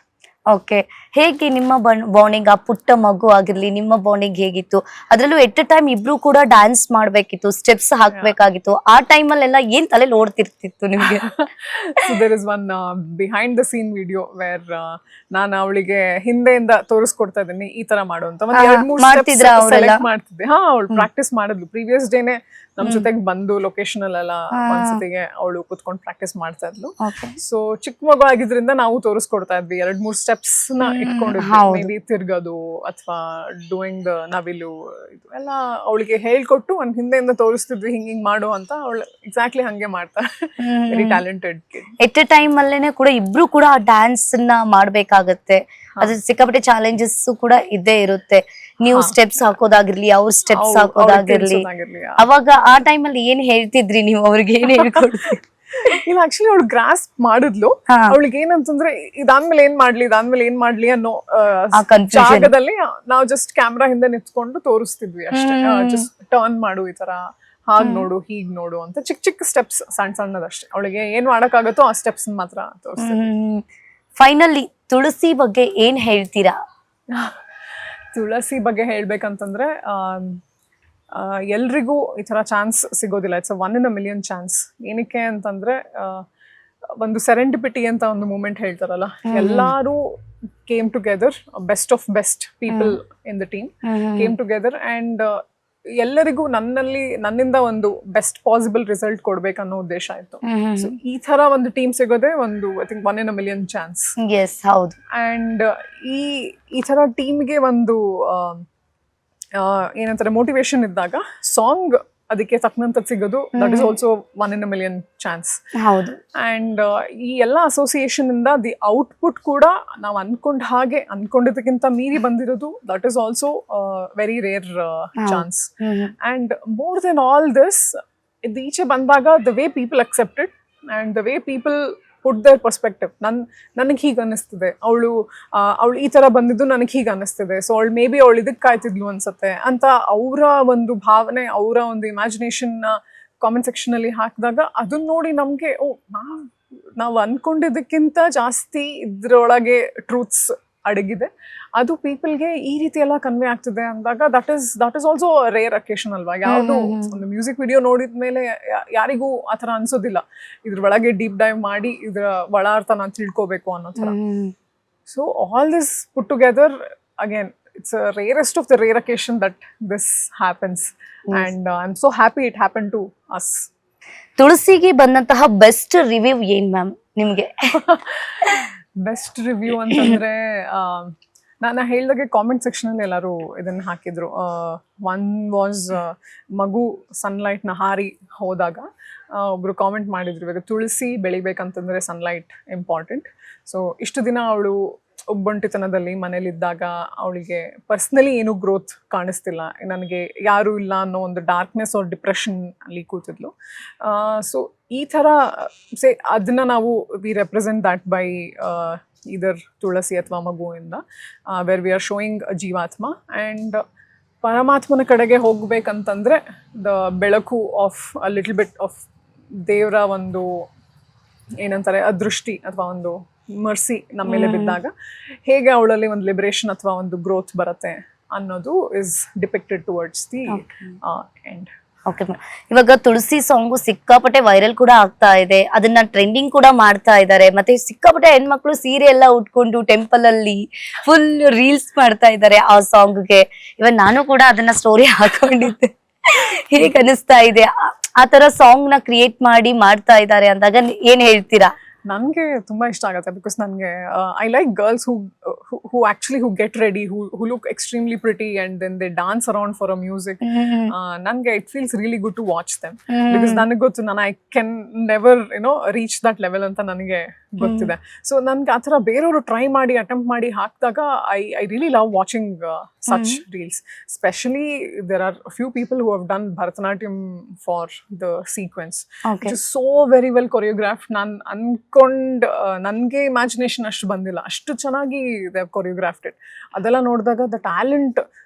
ಓಕೆ, ಹೇಗೆ ನಿಮ್ಮ ಬಾಂಡಿಂಗ್, ಆ ಪುಟ್ಟ ಮಗು ಆಗಿರ್ಲಿ, ನಿಮ್ಮ ಬಾಂಡಿಂಗ್ ಹೇಗಿತ್ತು? ಅದ್ರಲ್ಲೂ ಎಟ್ ಅ ಟೈಮ್ ಇಬ್ರು ಕೂಡ ಡ್ಯಾನ್ಸ್ ಮಾಡ್ಬೇಕಿತ್ತು, ಸ್ಟೆಪ್ಸ್ ಹಾಕ್ಬೇಕಾಗಿತ್ತು. ಆ ಟೈಮಲ್ಲೆಲ್ಲ ಏನ್ ತಲೆಲಿ ಓಡ್ತಿರ್ತಿತ್ತು ನಿಮ್ಗೆ? So there is one behind the scene video where ನಾನು ಅವಳಿಗೆ ಹಿಂದೆಯಿಂದ ತೋರಿಸ್ಕೊಡ್ತಾ ಇದ್ದೀನಿ ಈ ತರ ಮಾಡುವಂತ. ಮತ್ತೆ 2-3 ಸ್ಟೆಪ್ಸ್ ಸೆಲೆಕ್ಟ್ ಮಾಡ್ತಿದ್ದೆ. ಅವಳು ಪ್ರಾಕ್ಟೀಸ್ ಮಾಡಿದ್ಲು. ಪ್ರೀವಿಯಸ್ ಡೇನೆ ನಮ್ ಜೊತೆಗೆ ಬಂದು ಲೊಕೇಶನ್ ಅಲ್ಲೆಲ್ಲ ಒಂದ್ಸತಿಗೆ ಅವಳು ಕುತ್ಕೊಂಡು ಪ್ರಾಕ್ಟೀಸ್ ಮಾಡ್ತಾ ಇದ್ಲು. ಸೊ ಚಿಕ್ಕ ಮಗು ಆಗಿದ್ರಿಂದ ನಾವು ತೋರಿಸ್ಕೊಡ್ತಾ ಇದ್ವಿ. 2-3 ಸ್ಟೆಪ್ಸ್ ನ ಇಟ್ಕೊಂಡಿದ್ವಿ, ಮೇ ಬಿ ತಿರ್ಗೋದು ಅಥವಾ ಡೂಯಿಂಗ್ ದ ನವಿಲು, ಇದು ಎಲ್ಲ ಅವಳಿಗೆ ಹೇಳ್ಕೊಟ್ಟು ಒಂದ್ ಹಿಂದೆಯಿಂದ ತೋರಿಸ್ತಿದ್ವಿ, ಹಿಂಗ್ ಮಾಡು ಅಂತ. ಅವಳು ಎಕ್ಸಾಕ್ಟ್ಲಿ ಹಂಗೆ ಮಾಡ್ತಾಳೆ. Very talented kid. At a time ಅಲ್ಲೇನೆ ಕೂಡ ಇಬ್ರು ಕೂಡ ಆ ಡ್ಯಾನ್ಸ್ ನ ಮಾಡ್ಬೇಕಾಗತ್ತೆ. ಅದು ಸಿಕ್ಕಾಪಟ್ಟೆ ಚಾಲೆಂಜಸ್ ಕೂಡ ಇದ್ದೇ ಇರುತ್ತೆ. ನೀವು ಸ್ಟೆಪ್ಸ್ ಹಾಕೋದಾಗಿರ್ಲಿ, ಅವ್ರ ಸ್ಟೆಪ್ಸ್ ಹಾಕೋದಾಗಿರ್ಲಿ, ಅವಾಗ ಆ ಟೈಮ್ ಅಲ್ಲಿ ಏನ್ ಹೇಳ್ತಿದ್ರಿ ನೀವು ಅವ್ರಿಗೆ, ಏನ್ ಹೇಳ್ಕೊಡ್ತೀರಿ? ಇಲ್ಲ, ಆಕ್ಚುಲಿ ಅವಳು ಗ್ರಾಸ್ಪ್ ಮಾಡಿದ್ಲು. ಅವಳಿಗೆ ಏನಂತಂದ್ರೆ ಇದಾದ್ಮೇಲೆ ಏನ್ ಮಾಡ್ಲಿ ಅನ್ನೋ ಜಾಗದಲ್ಲಿ ನಾವು ಜಸ್ಟ್ ಕ್ಯಾಮ್ರಾ ಹಿಂದೆ ನಿಂತ್ಕೊಂಡು ತೋರಿಸ್ತಿದ್ವಿ ಅಷ್ಟೇ. ಜಸ್ಟ್ ಟರ್ನ್ ಮಾಡು, ಈ ತರ ಹಾಗ್ ನೋಡು, ಹೀಗ್ ನೋಡು ಅಂತ ಚಿಕ್ಕ ಸ್ಟೆಪ್ಸ್, ಸಣ್ಣದಷ್ಟೇ. ಅವಳಿಗೆ ಏನ್ ಮಾಡಕ್ಕಾಗತ್ತೋ ಆ ಸ್ಟೆಪ್ಸ್ ಮಾತ್ರ ತೋರಿಸ್ತಿದ್ವಿ. ಫೈನಲಿ ತುಳಸಿ ಬಗ್ಗೆ ಏನ್ ಹೇಳ್ತೀರಾ? ತುಳಸಿ ಬಗ್ಗೆ ಹೇಳ್ಬೇಕಂತಂದ್ರೆ ಎಲ್ರಿಗೂ ಈ ತರ ಚಾನ್ಸ್ ಸಿಗೋದಿಲ್ಲ. It's a 1 in a million chance. ಏನಕ್ಕೆ ಅಂತಂದ್ರೆ ಒಂದು ಸೆರೆಂಡಿಪಿಟಿ ಅಂತ ಒಂದು ಮೂಮೆಂಟ್ ಹೇಳ್ತಾರಲ್ಲ, ಎಲ್ಲಾರು came together, best of best people in the team came together and ಎಲ್ಲರಿಗೂ ನನ್ನಿಂದ ಒಂದು ಬೆಸ್ಟ್ ಪಾಸಿಬಲ್ ರಿಸಲ್ಟ್ ಕೊಡ್ಬೇಕನ್ನೋ ಉದ್ದೇಶ ಆಯ್ತು. ಸೊ ಈ ತರ ಒಂದು ಟೀಮ್ ಸಿಗೋದೇ ಒಂದು I think 1 in a million chance. ಹೌದು. ಅಂಡ್ ಈ ತರ ಟೀಮ್ಗೆ ಒಂದು ಏನಂತಾರೆ ಮೋಟಿವೇಶನ್ ಇದ್ದಾಗ ಸಾಂಗ್ ಅದಕ್ಕೆ ತಕ್ಕಂತ ಸಿಗೋದು, that is also 1 in a million chance. ಹೌದು. ಅಂಡ್ ಈ ಎಲ್ಲ ಅಸೋಸಿಯೇಷನ್ ಇಂದ ದಿ ಔಟ್ಪುಟ್ ಕೂಡ ನಾವು ಅನ್ಕೊಂಡಿದ್ದಕ್ಕಿಂತ ಮೀರಿ ಬಂದಿರೋದು, that is also very rare chance. And more than all this, ಈಚೆ ಬಂದಾಗ the way people accepted and the way people put their perspective. ನನಗೆ ಹೀಗೆ ಅನ್ನಿಸ್ತಿದೆ, ಅವಳು ಈ ತರ ಬಂದಿದ್ದು ನನಗೆ ಹೀಗೆ ಅನ್ನಿಸ್ತಿದೆ, ಸೊ ಅವಳು ಮೇ ಬಿ ಅವಳು ಇದಕ್ಕೆ ಕಾಯ್ತಿದ್ಲು ಅನ್ಸುತ್ತೆ ಅಂತ ಅವರ ಒಂದು ಭಾವನೆ, ಅವರ ಒಂದು ಇಮ್ಯಾಜಿನೇಷನ್ ಕಾಮೆಂಟ್ ಸೆಕ್ಷನ್ ಅಲ್ಲಿ ಹಾಕಿದಾಗ ಅದನ್ನ ನೋಡಿ ನಮ್ಗೆ ನಾವು ಅನ್ಕೊಂಡಿದ್ದಕ್ಕಿಂತ ಜಾಸ್ತಿ ಇದ್ರೊಳಗೆ ಟ್ರೂತ್ಸ್ ಅಡಗಿದೆ. ಅದು ಪೀಪಲ್ಗೆ ಈ ರೀತಿ ಎಲ್ಲ ಕನ್ವೆ ಆಗ್ತಿದೆ ಅಂದಾಗ that is also rare occasion ಅಲ್ವಾ. ಯಾವುದು ಒಂದು ಮ್ಯೂಸಿಕ್ ವಿಡಿಯೋ ನೋಡಿದ್ಮೇಲೆ ಯಾರಿಗೂ ಆತರ ಅನ್ಸೋದಿಲ್ಲ, ಇದ್ರ ಒಳಗೆ ಡೀಪ್ ಡೈವ್ ಮಾಡಿ ಇದ್ರ ಒಳ ಅರ್ಥ ನಾನು ತಿಳ್ಕೋಬೇಕು ಅನ್ನೋ ತರ. So all this put together, again, it's a rarest of the rare occasion that this happens. Yes. And I'm so happy it happened to us. ತುಳಸಿಗೆ ಬಂದಂತಹ ಬೆಸ್ಟ್ ರಿವ್ಯೂ ಏನ್ ಮ್ಯಾಮ್ ನಿಮ್ಗೆ? ಬೆಸ್ಟ್ ರಿವ್ಯೂ ಅಂತಂದ್ರೆ ನಾನು ಹೇಳ್ದಾಗೆ ಕಾಮೆಂಟ್ ಸೆಕ್ಷನ್ ಅಲ್ಲಿ ಎಲ್ಲರೂ ಇದನ್ನ ಹಾಕಿದ್ರು. ಒನ್ ವಾಸ್ ಮಗು ಸನ್ಲೈಟ್ನ ಹಾರಿ ಹೋದಾಗ ಒಬ್ರು ಕಾಮೆಂಟ್ ಮಾಡಿದ್ರು, ಇವಾಗ ತುಳಸಿ ಬೆಳಿಬೇಕಂತಂದ್ರೆ ಸನ್ಲೈಟ್ ಇಂಪಾರ್ಟೆಂಟ್. ಸೊ ಇಷ್ಟು ದಿನ ಅವಳು ಒಬ್ಬಂಟಿತನದಲ್ಲಿ ಮನೇಲಿದ್ದಾಗ ಅವಳಿಗೆ ಪರ್ಸ್ನಲಿ ಏನೂ ಗ್ರೋತ್ ಕಾಣಿಸ್ತಿಲ್ಲ, ನನಗೆ ಯಾರೂ ಇಲ್ಲ ಅನ್ನೋ ಒಂದು ಡಾರ್ಕ್ನೆಸ್ ಆರ್ ಡಿಪ್ರೆಷನ್ ಅಲ್ಲಿ ಕೂತಿದ್ಲು. ಸೊ ಈ ಥರ ಅದನ್ನ ನಾವು ವಿ ರೆಪ್ರೆಸೆಂಟ್ ದ್ಯಾಟ್ ಬೈ ಇದರ್ ತುಳಸಿ ಅಥವಾ ಮಗುವಿಂದ, ವೆರ್ ವಿ ಆರ್ ಶೋಯಿಂಗ್ ಜೀವಾತ್ಮ ಆ್ಯಂಡ್ ಪರಮಾತ್ಮನ ಕಡೆಗೆ ಹೋಗ್ಬೇಕಂತಂದ್ರೆ ದ ಬೆಳಕು of a little bit of ದೇವರ ಒಂದು ಏನಂತಾರೆ ಅದೃಷ್ಟಿ ಅಥವಾ ಒಂದು ಮರ್ಸಿ ನಮ್ಮ ಮೇಲೆ ಬಿದ್ದಾಗ ಹೇಗೆ ಅವಳಲ್ಲಿ ಒಂದು ಲಿಬರೇಷನ್ ಅಥವಾ ಒಂದು ಗ್ರೋತ್ ಬರುತ್ತೆ ಅನ್ನೋದು is depicted towards the end. Okay ma'am, ಇವಾಗ ತುಳಸಿ ಸಾಂಗು ಸಿಕ್ಕಾಪಟ್ಟೆ ವೈರಲ್ ಕೂಡ ಆಗ್ತಾ ಇದೆ, ಅದನ್ನ ಟ್ರೆಂಡಿಂಗ್ ಕೂಡ ಮಾಡ್ತಾ ಇದ್ದಾರೆ, ಮತ್ತೆ ಸಿಕ್ಕಾಪಟ್ಟೆ ಹೆಣ್ಮಕ್ಳು ಸೀರೆ ಎಲ್ಲ ಉಟ್ಕೊಂಡು ಟೆಂಪಲ್ ಅಲ್ಲಿ ಫುಲ್ ರೀಲ್ಸ್ ಮಾಡ್ತಾ ಇದ್ದಾರೆ ಆ ಸಾಂಗ್ಗೆ. ಇವಾಗ ನಾನು ಕೂಡ ಅದನ್ನ ಸ್ಟೋರಿ ಹಾಕೊಂಡಿದ್ದೆ. ಹೇಗೆ ಅನಿಸ್ತಾ ಇದೆ ಆ ತರ ಸಾಂಗ್ ನ ಕ್ರಿಯೇಟ್ ಮಾಡಿ ಮಾಡ್ತಾ ಇದ್ದಾರೆ ಅಂದಾಗ ಏನ್ ಹೇಳ್ತೀರಾ? ನನಗೆ ತುಂಬ ಇಷ್ಟ ಆಗುತ್ತೆ, ಬಿಕಾಸ್ ನನಗೆ I like girls who actually who get ready, who look extremely pretty and then they dance around for a music. ನನಗೆ it feels really good to watch them, because ನನಗೆ ಗೊತ್ತು ನಾನು I can never reach that level ಅಂತ ನನಗೆ ಗೊತ್ತಿದೆ. So ನನಗೆ ಆ ಥರ ಬೇರೆಯವರು ಟ್ರೈ ಮಾಡಿ ಅಟೆಂಪ್ಟ್ ಮಾಡಿ ಹಾಕಿದಾಗ I really love watching such reels. Especially there are a few people who have done Bharatanatyam for the sequence, which is so very well choreographed. Nan ಅನ್ಕೊಂಡ್ ನನಗೆ ಇಮ್ಯಾಜಿನೇಷನ್ ಅಷ್ಟು ಬಂದಿಲ್ಲ, ಅಷ್ಟು ಚೆನ್ನಾಗಿ they have choreographed it. ಅದೆಲ್ಲ ನೋಡಿದಾಗ the talent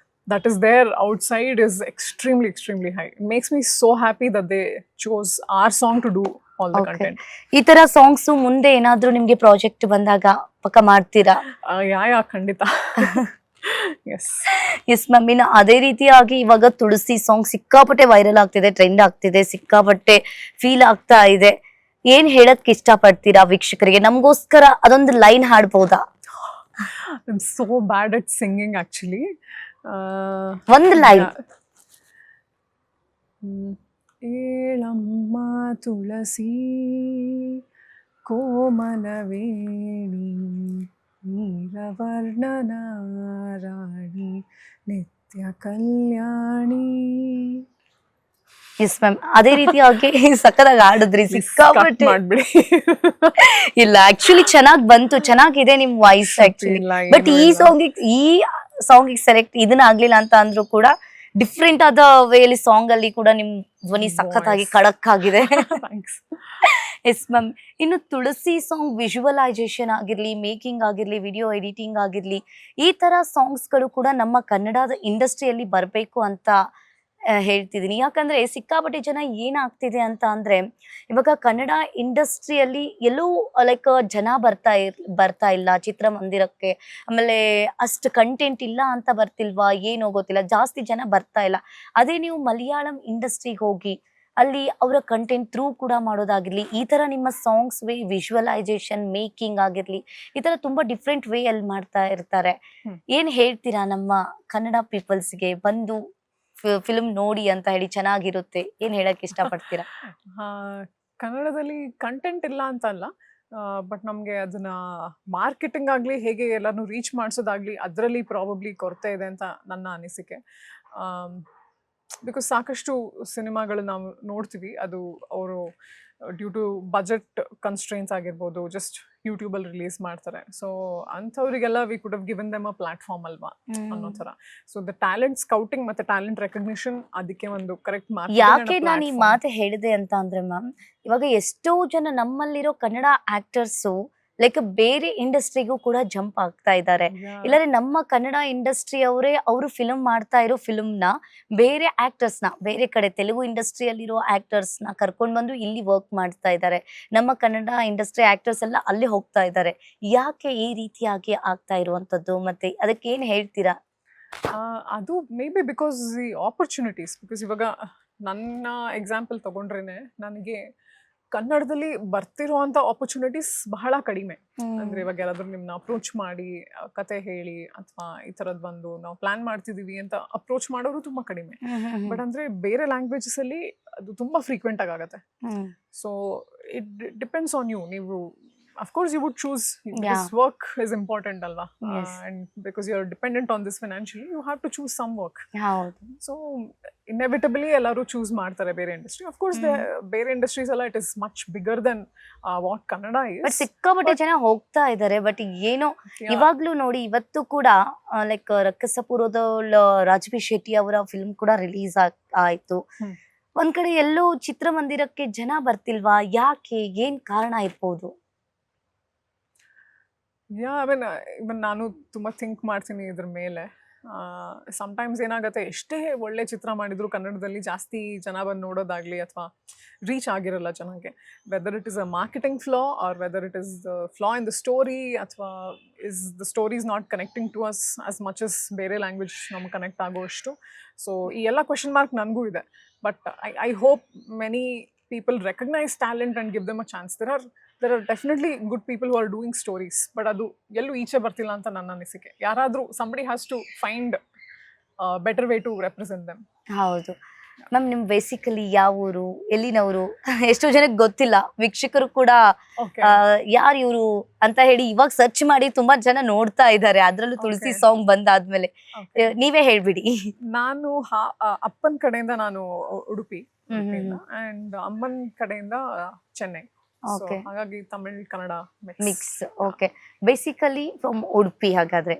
that is there outside is extremely high. It makes me so happy that they chose our song to do all the content. ಈ ತರ ಸಾಂಗ್ಸ್ ಮುಂದೆ ಏನಾದ್ರೂ ನಿಮ್ಗೆ ಪ್ರಾಜೆಕ್ಟ್ ಬಂದಾಗ ಪಕ್ಕ ಮಾಡ್ತೀರಾ? ಯಾ ಖಂಡಿತ. ಎಸ್ ಮ್ಯಾಮ್, ಇನ್ನು ಅದೇ ರೀತಿಯಾಗಿ ಇವಾಗ ತುಳಸಿ ಸಾಂಗ್ ಸಿಕ್ಕಾಪಟ್ಟೆ ವೈರಲ್ ಆಗ್ತಿದೆ, ಟ್ರೆಂಡ್ ಆಗ್ತಿದೆ, ಸಿಕ್ಕಾಪಟ್ಟೆ ಫೀಲ್ ಆಗ್ತಾ ಇದೆ. ಏನ್ ಹೇಳಕ್ ಇಷ್ಟಪಡ್ತೀರಾ ವೀಕ್ಷಕರಿಗೆ? ನಮಗೋಸ್ಕರ ಅದೊಂದು ಲೈನ್ ಹಾಡ್ಬೋದಾ? I'm so bad at singing actually. ಒಂದು ಲೈನ್. ಏಳಮ್ಮ ತುಳಸಿ ಕೋಮಲವೇಣಿ ನೀಲವರ್ಣನ ರಾಣಿ ನಿತ್ಯ ಕಲ್ಯಾಣಿ. ಎಸ್ ಮ್ಯಾಮ್, ಅದೇ ರೀತಿಯಾಗಿ ಸಕ್ಕದಾಗಿ ಆಡಿದ್ರಿ, ಸಿಕ್ಕಾಪಟ್ಟೆ ಮಾಡ್ಬಿಡಿ. ಇಲ್ಲ ಆಕ್ಚುಲಿ ಚೆನ್ನಾಗಿ ಬಂತು, ಚೆನ್ನಾಗಿದೆ ನಿಮ್ ವಾಯ್ಸ್ ಆಕ್ಚುಲಿ. ಬಟ್ ಈ ಸಾಂಗಿಗೆ ಸೆಲೆಕ್ಟ್ ಇದನ್ನ ಆಗ್ಲಿಲ್ಲ ಅಂತ ಅಂದ್ರೂ ಕೂಡ ಡಿಫ್ರೆಂಟ್ ಆದ ವೇಲಿ ಸಾಂಗ್ ಅಲ್ಲಿ ಕೂಡ ನಿಮ್ ಧ್ವನಿ ಸಖತ್ತಾಗಿ ಖಡಕ್ ಆಗಿದೆ. ಎಸ್ ಮ್ಯಾಮ್, ಇನ್ನು ತುಳಸಿ ಸಾಂಗ್ ವಿಜುವಲೈಸೇಷನ್ ಆಗಿರ್ಲಿ, ಮೇಕಿಂಗ್ ಆಗಿರ್ಲಿ, ವಿಡಿಯೋ ಎಡಿಟಿಂಗ್ ಆಗಿರ್ಲಿ, ಈ ತರ ಸಾಂಗ್ಸ್ ಗಳು ಕೂಡ ನಮ್ಮ ಕನ್ನಡದ ಇಂಡಸ್ಟ್ರಿಯಲ್ಲಿ ಬರ್ಬೇಕು ಅಂತ ಹೇಳ್ತಿದ್ದೀನಿ. ಯಾಕಂದ್ರೆ ಸಿಕ್ಕಾಪಟ್ಟೆ ಜನ ಏನಾಗ್ತಿದೆ ಅಂತ ಅಂದ್ರೆ ಇವಾಗ ಕನ್ನಡ ಇಂಡಸ್ಟ್ರಿಯಲ್ಲಿ ಎಲ್ಲೂ ಲೈಕ್ ಜನ ಬರ್ತಾ ಇಲ್ಲ ಚಿತ್ರಮಂದಿರಕ್ಕೆ, ಆಮೇಲೆ ಅಷ್ಟು ಕಂಟೆಂಟ್ ಇಲ್ಲ ಅಂತ ಬರ್ತಿಲ್ವಾ ಏನೋ ಗೊತ್ತಿಲ್ಲ, ಜಾಸ್ತಿ ಜನ ಬರ್ತಾ ಇಲ್ಲ. ಅದೇ ನೀವು ಮಲಯಾಳಂ ಇಂಡಸ್ಟ್ರಿಗೆ ಹೋಗಿ ಅಲ್ಲಿ ಅವರ ಕಂಟೆಂಟ್ ಥ್ರೂ ಕೂಡ ಮಾಡೋದಾಗಿರ್ಲಿ, ಈ ತರ ನಿಮ್ಮ ಸಾಂಗ್ಸ್ ವೇ ವಿಜುವಲೈಸೇಷನ್ ಮೇಕಿಂಗ್ ಆಗಿರ್ಲಿ, ಈ ತರ ತುಂಬಾ ಡಿಫ್ರೆಂಟ್ ವೇ ಅಲ್ಲಿ ಮಾಡ್ತಾ ಇರ್ತಾರೆ. ಏನ್ ಹೇಳ್ತೀರಾ ನಮ್ಮ ಕನ್ನಡ ಪೀಪಲ್ಸ್ಗೆ ಬಂದು ಫಿಲ್ಮ್ ನೋಡಿ ಅಂತ ಹೇಳಿ ಚೆನ್ನಾಗಿರುತ್ತೆ, ಏನ್ ಹೇಳಕ್ ಇಷ್ಟಪಡ್ತೀರಾ? ಕನ್ನಡದಲ್ಲಿ ಕಂಟೆಂಟ್ ಇಲ್ಲ ಅಂತ ಅಲ್ಲ, ಬಟ್ ನಮಗೆ ಅದನ್ನ ಮಾರ್ಕೆಟಿಂಗ್ ಆಗಲಿ ಹೇಗೆ ಎಲ್ಲಾನು ರೀಚ್ ಮಾಡಿಸೋದಾಗ್ಲಿ ಅದರಲ್ಲಿ ಪ್ರಾಬಬ್ಲಿ ಕೊರತೆ ಇದೆ ಅಂತ ನನ್ನ ಅನಿಸಿಕೆ. ಬಿಕಾಸ್ ಸಾಕಷ್ಟು ಸಿನಿಮಾಗಳು ನಾವು ನೋಡ್ತೀವಿ, ಅದು ಅವರು ಡ್ಯೂ ಟು ಬಜೆಟ್ ಕನ್ಸ್ಟ್ರೈನ್ಸ್ ಆಗಿರ್ಬೋದು ಜಸ್ಟ್ ಯೂಟ್ಯೂಬಲ್ಲಿ ರಿಲೀಸ್ ಮಾಡ್ತಾರೆ. ಸೊ ಅಂಥವ್ರಿಗೆಲ್ಲ we could have given them a platform ಅಲ್ವಾ ಅನ್ನೋ ಥರ. ಸೊ ದ ಟ್ಯಾಲೆಂಟ್ ಸ್ಕೌಟಿಂಗ್ ಮತ್ತೆ ಟ್ಯಾಲೆಂಟ್ ರೆಕಗ್ನಿಷನ್ ಅದಕ್ಕೆ ಒಂದು ಕರೆಕ್ಟ್ ಮಾರ್ಕ್. ಯಾಕೆ ನಾನು ಈ ಮಾತು ಹೇಳಿದೆ ಅಂತ ಅಂದ್ರೆ ಮ್ಯಾಮ್, ಇವಾಗ ಎಷ್ಟೋ ಜನ ನಮ್ಮಲ್ಲಿರೋ ಕನ್ನಡ ಆಕ್ಟರ್ಸು ಲೈಕ್ ಬೇರೆ ಇಂಡಸ್ಟ್ರಿಗೂ ಕೂಡ ಜಂಪ್ ಆಗ್ತಾ ಇದ್ದಾರೆ. ಇಲ್ಲಾಂದ್ರೆ ನಮ್ಮ ಕನ್ನಡ ಇಂಡಸ್ಟ್ರಿ ಅವರು ಫಿಲ್ಮ್ ಮಾಡ್ತಾ ಇರೋ ಫಿಲ್ಮ್ನ ಬೇರೆ ಆಕ್ಟರ್ಸ್ನ ಬೇರೆ ಕಡೆ ತೆಲುಗು ಇಂಡಸ್ಟ್ರಿಯಲ್ಲಿರೋ ಆಕ್ಟರ್ಸ್ನ ಕರ್ಕೊಂಡು ಬಂದು ಇಲ್ಲಿ ವರ್ಕ್ ಮಾಡ್ತಾ ಇದ್ದಾರೆ. ನಮ್ಮ ಕನ್ನಡ ಇಂಡಸ್ಟ್ರಿ ಆಕ್ಟರ್ಸ್ ಎಲ್ಲ ಅಲ್ಲಿ ಹೋಗ್ತಾ ಇದ್ದಾರೆ. ಯಾಕೆ ಈ ರೀತಿಯಾಗಿ ಆಗ್ತಾ ಇರುವಂತದ್ದು, ಮತ್ತೆ ಅದಕ್ಕೆ ಏನ್ ಹೇಳ್ತೀರಾ? ಅದು may be because the opportunities. Because ಇವಾಗ ನನ್ನ ಎಕ್ಸಾಂಪಲ್ ತಗೊಂಡ್ರೇನೆ, ನನಗೆ ಕನ್ನಡದಲ್ಲಿ ಬರ್ತಿರುವಂತ ಆಪರ್ಚುನಿಟೀಸ್ ಬಹಳ ಕಡಿಮೆ. ಅಂದ್ರೆ ಇವಾಗ ಯಾರಾದ್ರೂ ನಿಮ್ನ ಅಪ್ರೋಚ್ ಮಾಡಿ ಕತೆ ಹೇಳಿ ಅಥವಾ ಈ ತರದ್ ಬಂದು ನಾವು ಪ್ಲಾನ್ ಮಾಡ್ತಿದೀವಿ ಅಂತ ಅಪ್ರೋಚ್ ಮಾಡೋರು ತುಂಬಾ ಕಡಿಮೆ. ಬಟ್ ಅಂದ್ರೆ ಬೇರೆ ಲ್ಯಾಂಗ್ವೇಜಸ್ ಅಲ್ಲಿ ಅದು ತುಂಬಾ ಫ್ರೀಕ್ವೆಂಟ್ ಆಗತ್ತೆ. So it depends on you. ನೀವು of course you would choose, this work is important ಅಲ್ವಾ, and because you are dependent on this financially, you have to choose some work. So inevitably ಎಲ್ಲರೂ choose ಮಾಡ್ತಾರೆ ಬೇರೆ industry. Of course ಬೇರೆ industries ಎಲ್ಲ it is much bigger than what Kannada but is. ಸಿಕ್ಕಾಪಟ್ಟೆ ಜನ ಹೋಗ್ತಾ ಇದಾರೆ. ಬಟ್ ಏನೋ ಇವಾಗ್ಲೂ ನೋಡಿ, ಇವತ್ತು ಕೂಡ ಲೈಕ್ ರಕ್ಕಸಪುರದ ರಾಜ್ಬಿ ಶೆಟ್ಟಿ ಅವರ ಫಿಲ್ಮ್ ಕೂಡ ರಿಲೀಸ್ ಆಯ್ತು. ಒಂದ್ ಕಡೆ ಎಲ್ಲೋ ಚಿತ್ರಮಂದಿರಕ್ಕೆ ಜನ ಬರ್ತಿಲ್ವಾ? ಯಾಕೆ? ಏನ್ ಕಾರಣ ಇರ್ಬೋದು? ಇವನ್ ನಾನು ತುಂಬಾ ಥಿಂಕ್ ಮಾಡ್ತೀನಿ ಇದ್ರ ಮೇಲೆ. ಸಮ್ಟೈಮ್ಸ್ ಏನಾಗುತ್ತೆ, ಎಷ್ಟೇ ಒಳ್ಳೆ ಚಿತ್ರ ಮಾಡಿದ್ರು ಕನ್ನಡದಲ್ಲಿ ಜಾಸ್ತಿ ಜನ ಬಂದು ನೋಡೋದಾಗ್ಲಿ ಅಥವಾ ರೀಚ್ ಆಗಿರಲ್ಲ ಜನಕ್ಕೆ. Whether it is a marketing flaw or whether it is the flaw in the story, ಅಥವಾ is the story is not connecting to us as much as ಬೇರೆ ಲ್ಯಾಂಗ್ವೇಜ್ ನಮ್ಗೆ ಕನೆಕ್ಟ್ ಆಗೋಷ್ಟು. ಸೊ ಈ ಎಲ್ಲ ಕ್ವೆಶನ್ ಮಾರ್ಕ್ ನನಗೂ ಇದೆ. But I hope many people recognize talent and give them a chance. There are definitely good people who are doing stories, but adu ellu ಈಚೆ ಬರ್ತಿಲ್ಲ ಅಂತ ನನ್ನ ಅನಿಸಿಕೆ. ಯಾರಾದ್ರೂ somebody has to find a better way to represent them. ಹೌದು ma'am, ನಿಮ್ basically ಯಾವ ಊರು, ಎಲ್ಲಿನವರು? ಎಷ್ಟೋ ಜನಕ್ಕೆ ಗೊತ್ತಿಲ್ಲ, ವೀಕ್ಷಕರು ಕೂಡ ಯಾರು ಇವರು ಅಂತ ಹೇಳಿ ಇವಾಗ ಸರ್ಚ್ ಮಾಡಿ ತುಂಬಾ ಜನ ನೋಡ್ತಾ ಇದ್ದಾರೆ. ಅದ್ರಲ್ಲೂ ತುಳಸಿ ಸಾಂಗ್ ಬಂದಾದ್ಮೇಲೆ ನೀವೇ ಹೇಳ್ಬಿಡಿ. ನಾನು ಅಪ್ಪನ ಕಡೆಯಿಂದ ನಾನು ಉಡುಪಿ ಅಂಡ್ ಅಮ್ಮನ್ ಕಡೆಯಿಂದ ಚೆನ್ನೈ. ಹಾಗಾಗಿ Tamil Kannada mix. Okay, basically from Udupi. ಹಾಗಾದ್ರೆ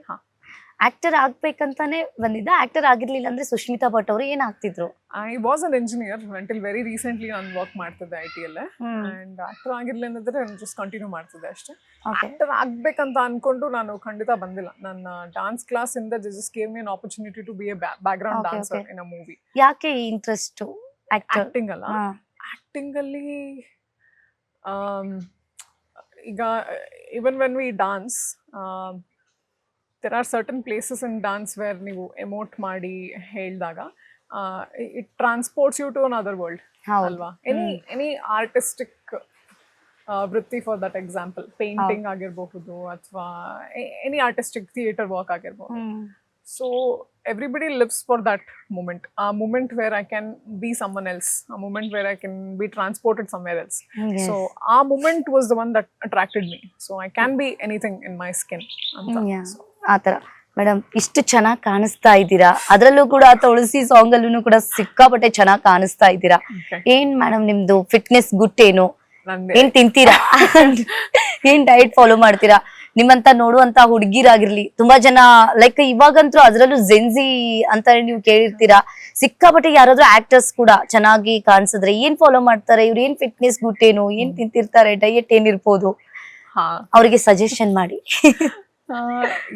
ಆಕ್ಟರ್ ಆಗ್ಬೇಕಂತಾನೆ ಬಂದಿದ್ದ? ಆಕ್ಟರ್ ಆಗಿರ್ಲಿಲ್ಲ ಅಂದ್ರೆ ಸುಷ್ಮಿತಾ ಭಟ್ ಅವರು ಏನಾಗ್ತಿದ್ರು? I was an engineer until very recently. ನಾನು ವರ್ಕ್ ಮಾಡ್ತಿದ್ದೆ IT ಅಲ್ಲೇ. ಅಂಡ್ ಆಕ್ಟರ್ ಆಗಿರ್ಲಿಲ್ಲ ಅಂದ್ರೆ ನಾನು ಜಸ್ಟ್ ಕಂಟಿನ್ಯೂ ಮಾಡ್ತಿದ್ದೆ ಅಷ್ಟೇ. ಆಕ್ಟರ್ ಆಗ್ಬೇಕಂತ ಅನ್ಕೊಂಡು ನಾನು ಖಂಡಿತ ಬಂದಿಲ್ಲ. ನನ್ನ ಡಾನ್ಸ್ ಕ್ಲಾಸ್ ಇಂದ just gave me an opportunity to be a background dancer in a movie. ಯಾಕೆ ಇಂಟ್ರೆಸ್ಟ್ ಆಕ್ಟಿಂಗ್ ಅಲ್ಲ? ಆಕ್ಟಿಂಗ್ ಅಲ್ಲಿ ಈಗ even when we dance, there are certain places in dance where ನೀವು ಎಮೋಟ್ ಮಾಡಿ ಹೇಳಿದಾಗ it transports you to another world ಅಲ್ವಾ? any artistic ವೃತ್ತಿ, for that example painting ಆಗಿರಬಹುದು ಅಥವಾ any artistic theater work ಆಗಿರಬಹುದು. So everybody lives for that moment, a moment where I can be someone else, a moment where I can be transported somewhere else. So our moment was the one that attracted me. So I can be anything in my skin anta. ಆತರ madam, ಇಷ್ಟು ಚೆನ್ನಾಗಿ ಕಾಣಿಸ್ತಾ ಇದ್ದೀರಾ. ಅದ್ರಲ್ಲೂ ಕೂಡ ತುಳಸಿ song ಅಲ್ಲೂ ಕೂಡ ಸಿಕ್ಕಾಪಟ್ಟೆ ಚೆನ್ನಾಗಿ ಕಾಣಿಸ್ತಾ ಇದ್ದೀರಾ. ಏನ್ ಮೇಡಮ್ ನಿಮ್ದು ಫಿಟ್ನೆಸ್ ಗುಟ್ ಏನು? ಏನ್ ತಿಂತೀರಾ? ಏನ್ ಡಯಟ್ ಫಾಲೋ ಮಾಡ್ತೀರಾ? ನಿಮ್ಮಂತ ನೋಡುವಂತ ಹುಡುಗಿರಾಗಿರ್ಲಿ, ತುಂಬಾ ಜನ ಲೈಕ್ ಇವಾಗಂತೂ ಅದ್ರಲ್ಲೂ ಜೆನ್ಸಿ ಅಂತ ನೀವು ಕೇಳಿರ್ತೀರಾ. ಸಿಕ್ಕಾಪಟ್ಟೆ ಯಾರಾದ್ರೂ ಆಕ್ಟರ್ಸ್ ಕೂಡ ಚೆನ್ನಾಗಿ ಕಾಣಿಸಿದ್ರೆ ಏನ್ ಫಾಲೋ ಮಾಡ್ತಾರೆ, ಇವ್ರು ಏನ್ ಫಿಟ್ನೆಸ್ ಗುಟ್ ಏನು, ಏನ್ ತಿಂತಿರ್ತಾರೆ, ಡಯಟ್ ಏನಿರ್ಬೋದು, ಅವ್ರಿಗೆ ಸಜೆಷನ್ ಮಾಡಿ.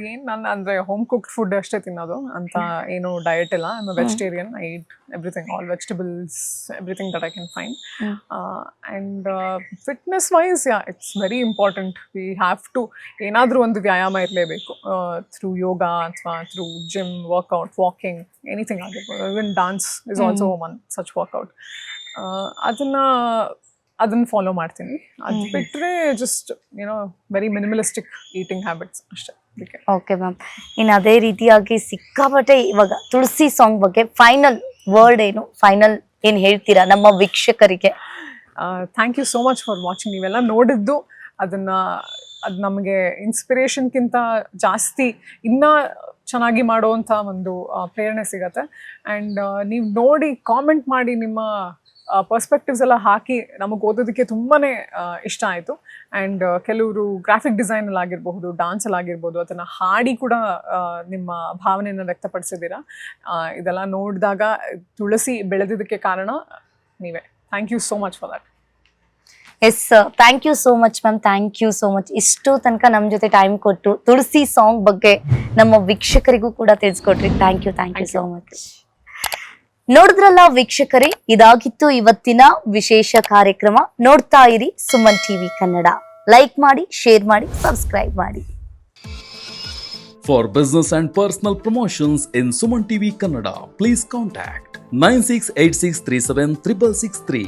ಏನ್ ನಾನು ಅಂದ್ರೆ ಹೋಮ್ ಕುಕ್ಡ್ ಫುಡ್ ಅಷ್ಟೇ ತಿನ್ನೋದು ಅಂತ ಏನು ಡಯಟ್ ಇಲ್ಲ. I am a vegetarian. I eat everything, all vegetables, everything that I can find. And fitness wise it's very important. We have to ಏನಾದ್ರೂ ಒಂದು ವ್ಯಾಯಾಮ ಇರಲೇಬೇಕು. ಥ್ರೂ ಯೋಗ ಅಥವಾ through gym workout, walking, anything ಆಗಿರ್ಬೋದು. Even dance is also one such workout. ಅದನ್ನ follow ಮಾಡ್ತೀನಿ. ಅದು ಬಿಟ್ಟರೆ just very minimalistic eating habits ಅಷ್ಟೇ. ಓಕೆ ಮ್ಯಾಮ್, ಇನ್ನು ಅದೇ ರೀತಿಯಾಗಿ ಸಿಕ್ಕಾಪಟ್ಟೆ ಇವಾಗ ತುಳಸಿ ಸಾಂಗ್ ಬಗ್ಗೆ ಫೈನಲ್ ವರ್ಡ್ ಏನು, ಫೈನಲ್ ಏನ್ ಹೇಳ್ತೀರಾ ನಮ್ಮ ವೀಕ್ಷಕರಿಗೆ? Thank you so much for watching. ನೀವೆಲ್ಲ ನೋಡಿದ್ದು ಅದು ನಮಗೆ ಇನ್ಸ್ಪಿರೇಷನ್ಗಿಂತ ಜಾಸ್ತಿ ಇನ್ನೂ ಚೆನ್ನಾಗಿ ಮಾಡುವಂಥ ಒಂದು ಪ್ರೇರಣೆ ಸಿಗತ್ತೆ. ಆ್ಯಂಡ್ ನೀವು ನೋಡಿ ಕಾಮೆಂಟ್ ಮಾಡಿ ನಿಮ್ಮ ಪರ್ಸ್ಪೆಕ್ಟಿವ್ಸ್ ಎಲ್ಲ ಹಾಕಿ ನಮಗೆ ಓದೋದಕ್ಕೆ ತುಂಬಾ ಇಷ್ಟ ಆಯಿತು. ಆ್ಯಂಡ್ ಕೆಲವರು ಗ್ರಾಫಿಕ್ ಡಿಸೈನಲ್ಲಿ ಆಗಿರಬಹುದು, ಡಾನ್ಸಲ್ಲಿ ಆಗಿರ್ಬೋದು, ಅದನ್ನು ಹಾಡಿ ಕೂಡ ನಿಮ್ಮ ಭಾವನೆಯನ್ನು ವ್ಯಕ್ತಪಡಿಸಿದ್ದೀರಾ. ಇದೆಲ್ಲ ನೋಡಿದಾಗ ತುಳಸಿ ಬೆಳೆದಿದ್ದಕ್ಕೆ ಕಾರಣ ನೀವೇ. Thank you so much for that. Yes, thank you so much ma'am, thank you so much. ಇಷ್ಟು ತನಕ ನಮ್ಮ ಜೊತೆ ಟೈಮ್ ಕೊಟ್ಟು ತುಳಸಿ ಸಾಂಗ್ ಬಗ್ಗೆ ನಮ್ಮ ವೀಕ್ಷಕರಿಗೂ ಕೂಡ ತಿಳಿಸ್ಕೊಟ್ರಿ. Thank you so much. ನೋಡಿದ್ರಲ್ಲ ವೀಕ್ಷಕರೇ, ಇದಾಗಿತ್ತು ಇವತ್ತಿನ ವಿಶೇಷ ಕಾರ್ಯಕ್ರಮ. ನೋಡ್ತಾ ಇರಿ ಸುಮನ್ ಟಿವಿ ಕನ್ನಡ. ಲೈಕ್ ಮಾಡಿ, ಶೇರ್ ಮಾಡಿ, ಸಬ್ಸ್ಕ್ರೈಬ್ ಮಾಡಿ. For business and personal promotions in Suman TV Kannada, please contact 9686376663.